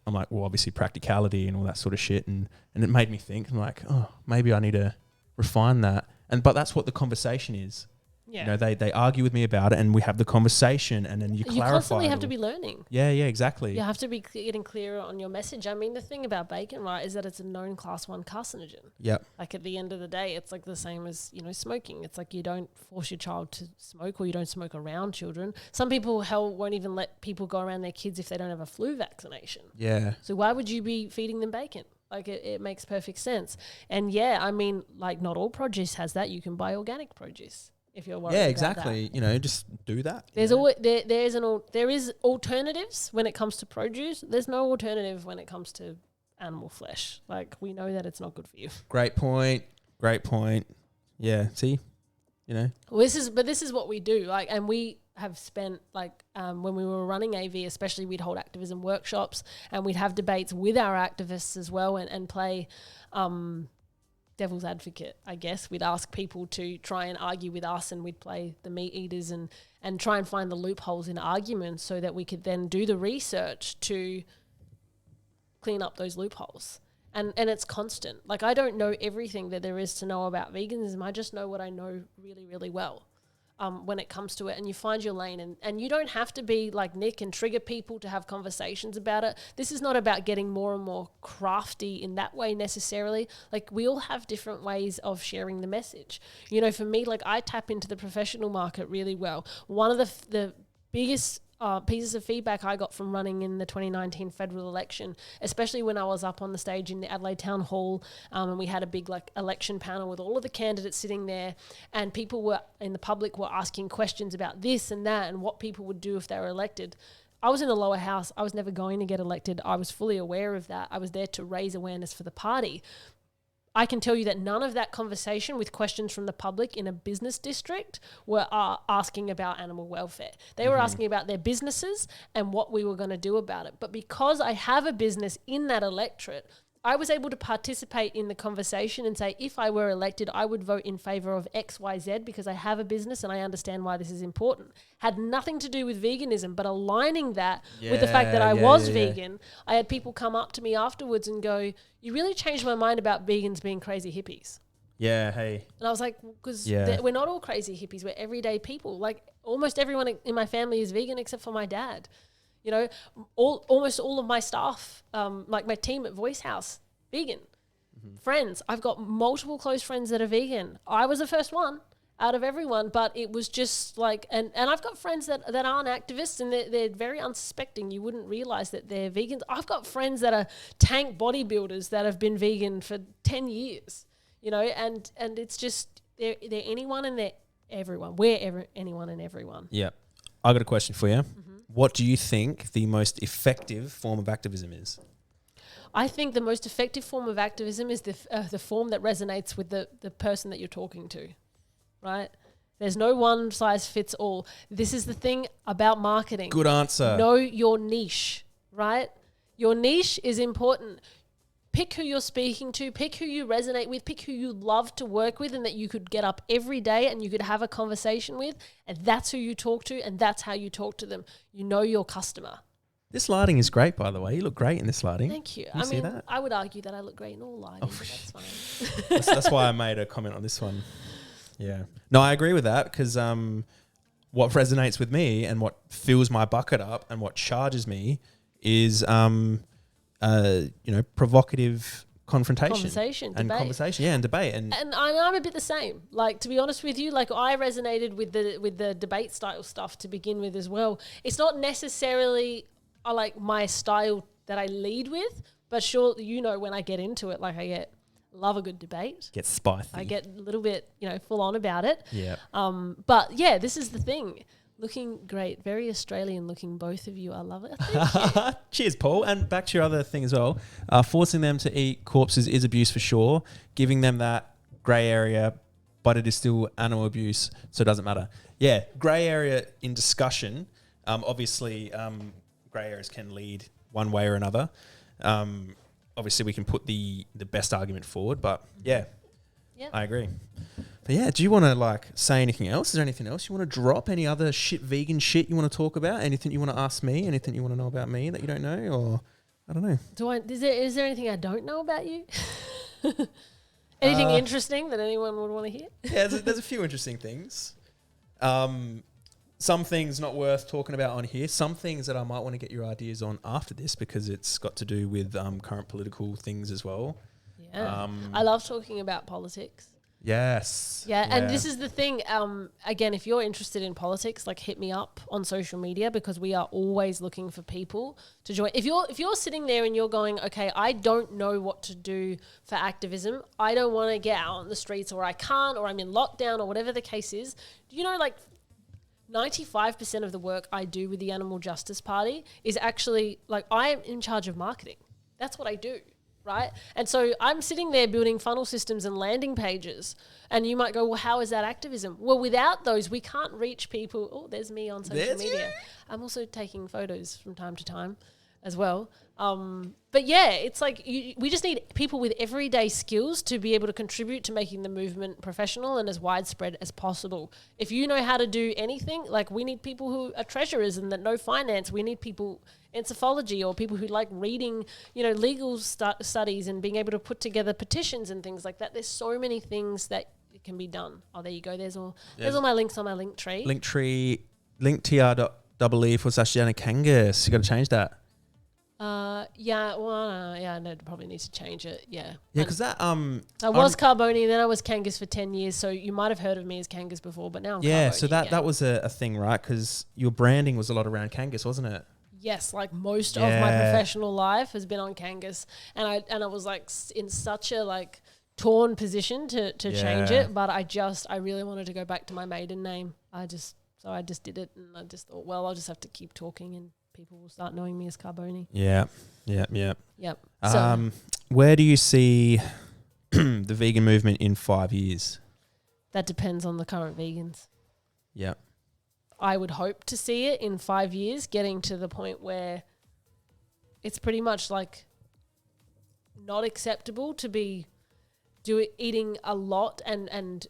like, well, obviously practicality and all that sort of shit. And it made me think, I'm like, oh, maybe I need to refine that. But that's what the conversation is. Yeah. They argue with me about it, and we have the conversation, and then you clarify. You constantly have to be learning. Yeah, exactly. You have to be getting clearer on your message. I mean, the thing about bacon, right, is that it's a known class 1 carcinogen. Yep. Like at the end of the day, it's like the same as, smoking. It's like you don't force your child to smoke, or you don't smoke around children. Some people, won't even let people go around their kids if they don't have a flu vaccination. Yeah. So why would you be feeding them bacon? Like it makes perfect sense. And yeah, I mean, like not all produce has that. You can buy organic produce if you're worried. Yeah, about exactly. that. Just do that. There is alternatives when it comes to produce. There's no alternative when it comes to animal flesh. Like we know that it's not good for you. Great point. Yeah. See, Well, this is what we do. Like, and we have spent when we were running AV, especially, we'd hold activism workshops and we'd have debates with our activists as well, and play devil's advocate, I guess. We'd ask people to try and argue with us, and we'd play the meat eaters and try and find the loopholes in arguments so that we could then do the research to clean up those loopholes. And it's constant. Like, I don't know everything that there is to know about veganism. I just know what I know really, really well. when it comes to it, and you find your lane, and you don't have to be like Nick and trigger people to have conversations about it. This is not about getting more and more crafty in that way necessarily. Like, we all have different ways of sharing the message. You know, for me, like, I tap into the professional market really well. One of the biggest pieces of feedback I got from running in the 2019 federal election, especially when I was up on the stage in the Adelaide Town Hall, and we had a big like election panel with all of the candidates sitting there, and people were in the public were asking questions about this and that and what people would do if they were elected. I was in the lower house. I was never going to get elected. I was fully aware of that. I was there to raise awareness for the party. I can tell you that none of that conversation with questions from the public in a business district were asking about animal welfare. They were asking about their businesses and what we were going to do about it. But because I have a business in that electorate, I was able to participate in the conversation and say, if I were elected, I would vote in favour of X, Y, Z because I have a business and I understand why this is important. Had nothing to do with veganism, but aligning that with the fact that I was vegan. I had people come up to me afterwards and go, you really changed my mind about vegans being crazy hippies. Yeah, hey. And I was like, because we're not all crazy hippies. We're everyday people. Like, almost everyone in my family is vegan except for my dad. You know, almost all of my staff, like my team at Voice House, vegan. Friends, I've got multiple close friends that are vegan. I was the first one out of everyone, but it was just like, and I've got friends that aren't activists, and they're very unsuspecting. You wouldn't realize that they're vegans. I've got friends that are tank bodybuilders that have been vegan for 10 years, you know, and it's just, they're anyone and they're everyone. We're anyone and everyone. Yeah. I got a question for you. What do you think the most effective form of activism is? I think the most effective form of activism is the form that resonates with the person that you're talking to, right? There's no one size fits all. This is the thing about marketing. Good answer. Know your niche, right? Your niche is important. Pick who you're speaking to, pick who you resonate with, pick who you love to work with and that you could get up every day and you could have a conversation with, and that's who you talk to and that's how you talk to them. You know your customer. This lighting is great, by the way. You look great in this lighting. Thank you. I mean, that? I would argue that I look great in all lighting, but that's fine. That's why I made a comment on this one. Yeah. No, I agree with that because what resonates with me and what fills my bucket up and what charges me is provocative conversation and debate. Conversation, yeah, and debate, and I'm a bit the same. Like, to be honest with you, like, I resonated with the debate style stuff to begin with as well. It's not necessarily like my style that I lead with, but sure, you know, when I get into it, like, love a good debate. Get spicy. I get a little bit, full on about it. Yeah. But yeah, this is the thing. Looking great, very Australian looking, both of you. I love it. Thank you. Cheers, Paul. And back to your other thing as well. Forcing them to eat corpses is abuse for sure. Giving them that grey area, but it is still animal abuse, so it doesn't matter. Yeah, grey area in discussion. Obviously, grey areas can lead one way or another. Obviously, we can put the best argument forward, but yeah, I agree. But yeah, do you want to say anything else? Is there anything else you want to drop? Any other vegan shit you want to talk about? Anything you want to ask me? Anything you want to know about me that you don't know? Or I don't know. Is there anything I don't know about you? Anything interesting that anyone would want to hear? Yeah, there's a few interesting things. Some things not worth talking about on here. Some things that I might want to get your ideas on after this because it's got to do with current political things as well. Yeah, I love talking about politics. Yes. Yeah, and this is the thing. Again, if you're interested in politics, hit me up on social media because we are always looking for people to join. If you're sitting there and you're going, okay, I don't know what to do for activism. I don't want to get out on the streets, or I can't, or I'm in lockdown, or whatever the case is. 95% of the work I do with the Animal Justice Party is actually I am in charge of marketing. That's what I do. Right? And so I'm sitting there building funnel systems and landing pages, and you might go, well, how is that activism? Well, without those, we can't reach people. Oh, there's me on social media. You. I'm also taking photos from time to time as well. But yeah, it's we just need people with everyday skills to be able to contribute to making the movement professional and as widespread as possible. If you know how to do anything, we need people who are treasurers and that know finance. We need people in psephology or people who like reading, legal studies and being able to put together petitions and things like that. There's so many things that it can be done. Oh, there you go. There's all my links on my link tree. linktr.ee /Deanna Kangas. You got to change that. No, probably need to change it. Yeah. Yeah, because that I was Carbone, and then I was Kangas for 10 years. So you might have heard of me as Kangas before, but now I'm Carbone so that was a thing, right? Because your branding was a lot around Kangas, wasn't it? Yes, like most of my professional life has been on Kangas, and I was like in such a like torn position to change it, but I really wanted to go back to my maiden name. So I just did it, and I just thought, well, I'll just have to keep talking, and people will start knowing me as Carbone. Yep. So, where do you see the vegan movement in 5 years? That depends on the current vegans. Yep. I would hope to see it in 5 years, getting to the point where it's pretty much like not acceptable to be eating a lot and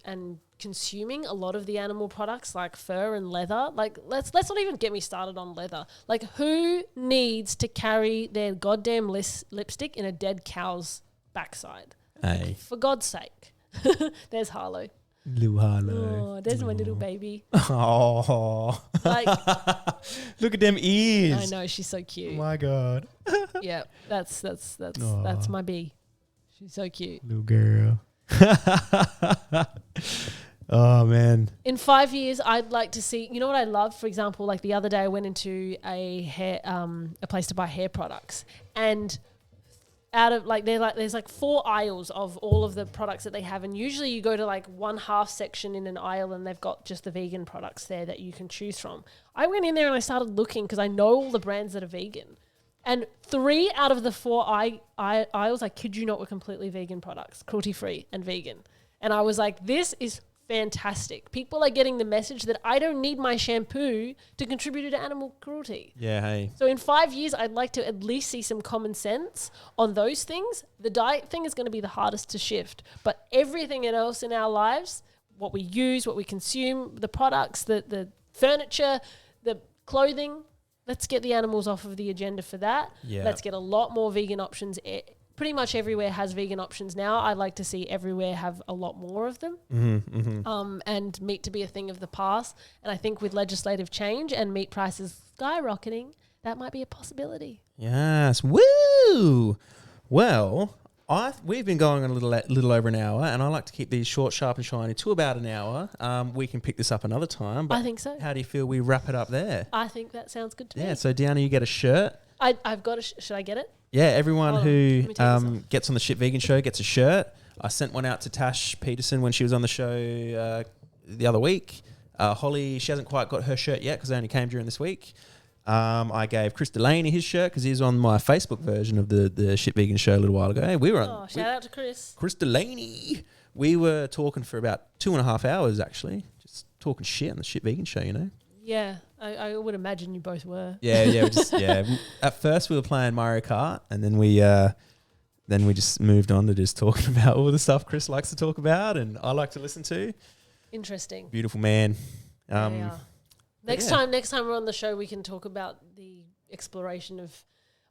consuming a lot of the animal products like fur and leather. Like let's not even get me started on leather. Like who needs to carry their goddamn lipstick in a dead cow's backside? Hey. Like, for God's sake. There's Harlow. Little Harlow. Oh, there's my little baby. Oh. Like, look at them ears. I know, she's so cute. Oh my God. Yeah, that's my bee. She's so cute. Little girl. Oh man. In 5 years, I'd like to see, you know what I love? For example, like the other day I went into a place to buy hair products, and out of there's like 4 aisles of all of the products that they have, and usually you go to like one half section in an aisle and they've got just the vegan products there that you can choose from. I went in there and I started looking because I know all the brands that are vegan, and 3 out of the 4 aisles, I kid you not, were completely vegan products, cruelty free and vegan. And I was like, this is fantastic. People are getting the message that I don't need my shampoo to contribute to animal cruelty. Yeah, hey. So in 5 years, I'd like to at least see some common sense on those things. The diet thing is going to be the hardest to shift, but everything else in our lives, what we use, what we consume, the products, the furniture, the clothing, let's get the animals off of the agenda for that. Yeah. Let's get a lot more vegan options. Pretty much everywhere has vegan options now. I'd like to see everywhere have a lot more of them. And meat to be a thing of the past. And I think with legislative change and meat prices skyrocketing, that might be a possibility. Yes. Woo! Well, we've been going on a little over an hour, and I like to keep these short, sharp and shiny to about an hour. We can pick this up another time. But I think so. How do you feel we wrap it up there? I think that sounds good to me. Yeah, so Deanna, you get a shirt. I've got should I get it? Yeah, everyone who gets on the Shit Vegan Show gets a shirt. I sent one out to Tash Peterson when she was on the show the other week. Holly, she hasn't quite got her shirt yet because it only came during this week. I gave Chris Delaney his shirt because he's on my Facebook version of the Shit Vegan Show a little while ago. Hey, we were on. Shout out to Chris. Chris Delaney. We were talking for about 2.5 hours actually, just talking shit on the Shit Vegan Show, you know. Yeah, I would imagine you both were. Yeah. At first we were playing Mario Kart, and then we just moved on to just talking about all the stuff Chris likes to talk about and I like to listen to. Interesting. Beautiful man. Yeah. Next time we're on the show, we can talk about the exploration of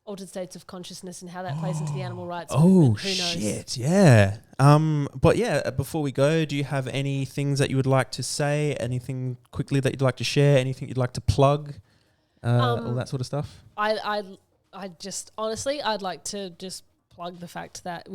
altered states of consciousness and how that plays into the animal rights movement. Who knows? Shit, yeah. But yeah, before we go, do you have any things that you would like to say? Anything quickly that you'd like to share? Anything you'd like to plug? All that sort of stuff. I just honestly, I'd like to just plug the fact that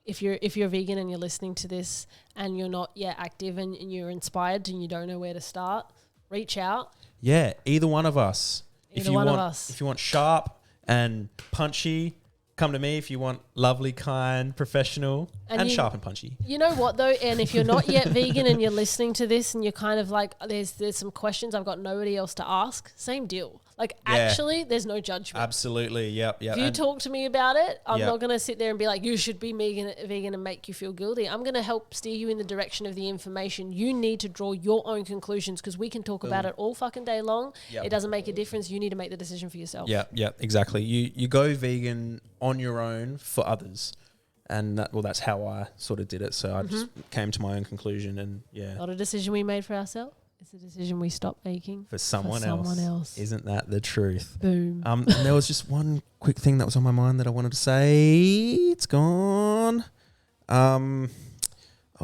if you're vegan and you're listening to this and you're not yet active and you're inspired and you don't know where to start, reach out. Yeah, either one of us. Either one of us. If you want sharp and punchy, come to me. If you want lovely, kind, professional, and sharp and punchy. You know what though? And if you're not yet vegan and you're listening to this and you're kind of like, there's some questions I've got nobody else to ask, same deal. Like actually, there's no judgment. Absolutely, yep. If you talk to me about it, I'm not going to sit there and be like, you should be vegan and make you feel guilty. I'm going to help steer you in the direction of the information. You need to draw your own conclusions because we can talk about it all fucking day long. Yep. It doesn't make a difference. You need to make the decision for yourself. Yeah, exactly. You go vegan on your own for others. And that's how I sort of did it. So I just came to my own conclusion and Not a decision we made for ourselves. It's a decision we stopped making for someone else. Isn't that the truth? Boom. And there was just one quick thing that was on my mind that I wanted to say. It's gone.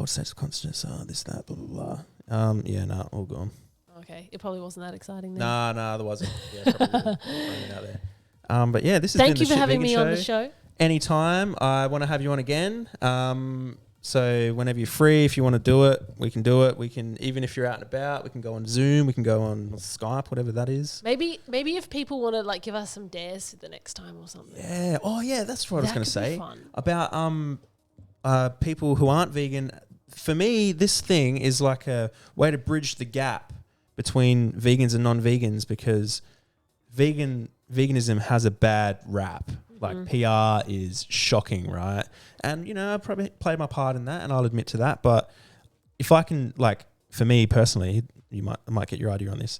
old states of consciousness, this, that, blah, blah, blah. Yeah, no, all gone. Okay, it probably wasn't that exciting then. Nah, there wasn't. Yeah, probably wasn't out there. But yeah, this has Thank been you the for Shit having Vegan me on the show. Anytime. I want to have you on again. So whenever you're free, if you want to do it, we can do it. We can, even if you're out and about, we can go on Zoom, we can go on Skype, whatever that is. Maybe if people want to like give us some dares the next time or something. Yeah. Oh yeah, that's what I was going to say fun. about people who aren't vegan. For me, this thing is like a way to bridge the gap between vegans and non-vegans, because veganism has a bad rap. Like PR is shocking, right? And, you know, I probably played my part in that, and I'll admit to that. But if I can, like, for me personally, I might get your idea on this,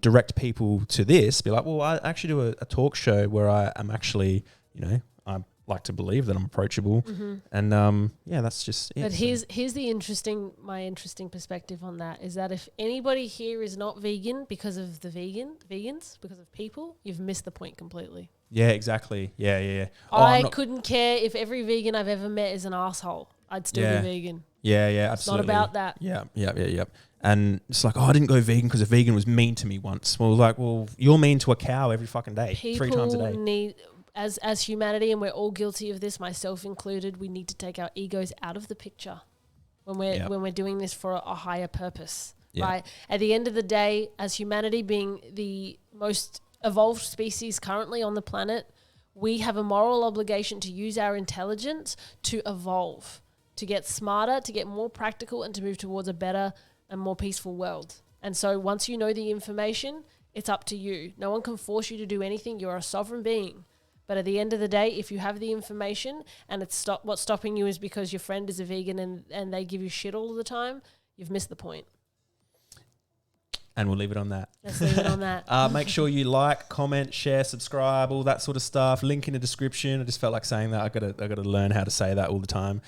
direct people to this, be like, well, I actually do a talk show where I am actually, you know, I like to believe that I'm approachable. And, yeah, that's just it. But here's my interesting perspective on that is that if anybody here is not vegan because of the vegans, because of people, you've missed the point completely. Yeah, exactly. Yeah. I couldn't care if every vegan I've ever met is an asshole. I'd still be vegan. Yeah, absolutely. It's not about that. Yeah. And it's like, oh, I didn't go vegan because a vegan was mean to me once. Well, you're mean to a cow every fucking day, 3 times a day. People need, as humanity, and we're all guilty of this, myself included, we need to take our egos out of the picture when we're doing this for a higher purpose. Right? At the end of the day, as humanity being the most evolved species currently on the planet, we have a moral obligation to use our intelligence to evolve, to get smarter, to get more practical, and to move towards a better and more peaceful world. And so once you know the information, it's up to you. No one can force you to do anything. You're a sovereign being. But at the end of the day, if you have the information and what's stopping you is because your friend is a vegan and they give you shit all the time, you've missed the point. And we'll leave it on that. Let's leave it on that. Make sure you like, comment, share, subscribe, all that sort of stuff. Link in the description. I just felt like saying that. I gotta learn how to say that all the time.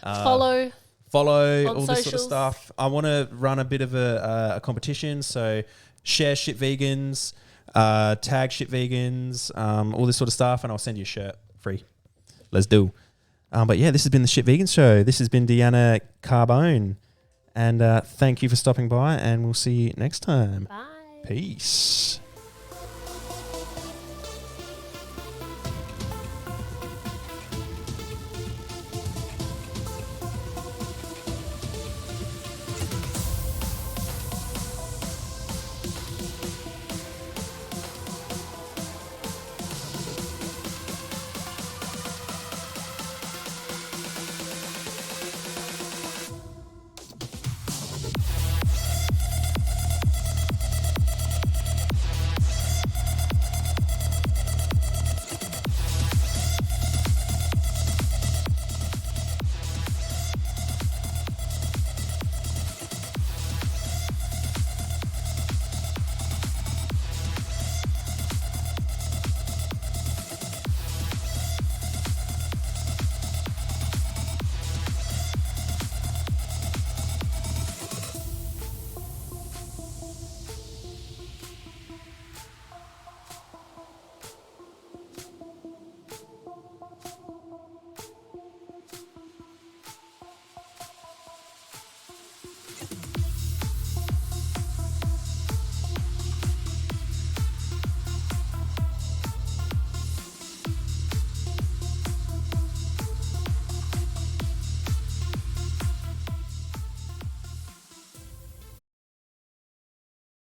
Follow all socials. This sort of stuff. I want to run a bit of a competition. So share Shit Vegans, tag Shit Vegans, all this sort of stuff, and I'll send you a shirt free. Let's do. But yeah, this has been the Shit Vegan Show. This has been Deanna Carbone. And thank you for stopping by, and we'll see you next time. Bye. Peace.